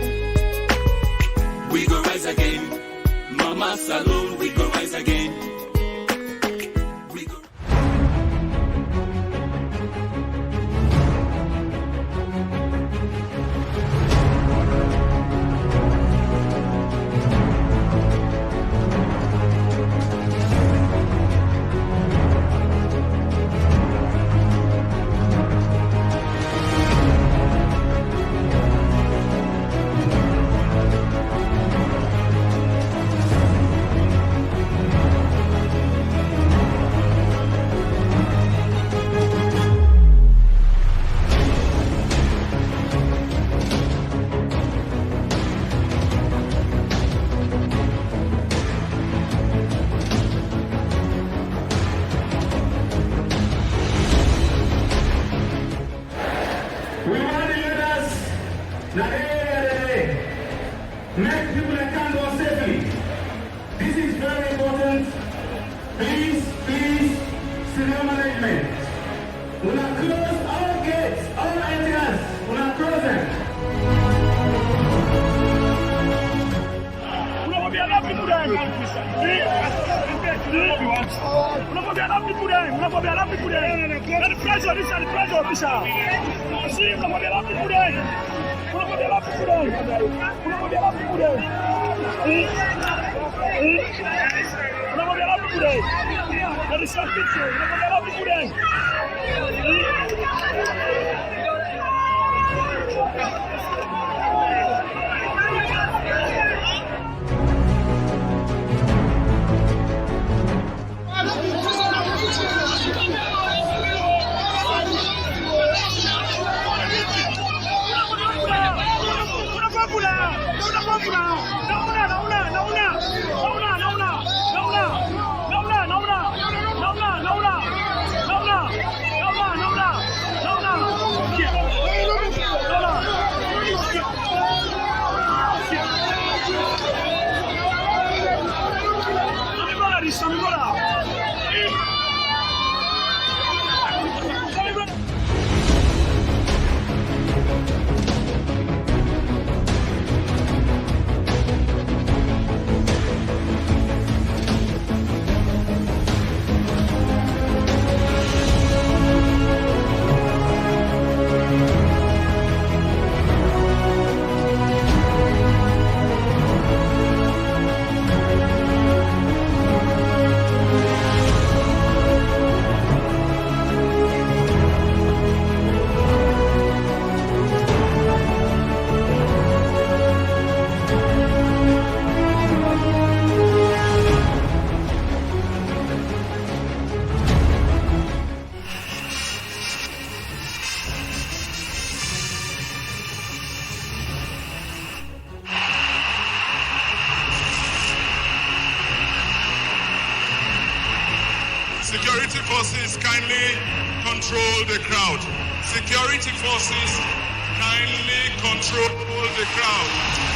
We go rise again. Mama Salon, we go rise again. We go. We want the leaders that make people can go safely. This is very important. Please, senior management. We will close all gates, all entrances. We will close them. Security forces, kindly control the crowd. Security forces, kindly control the crowd.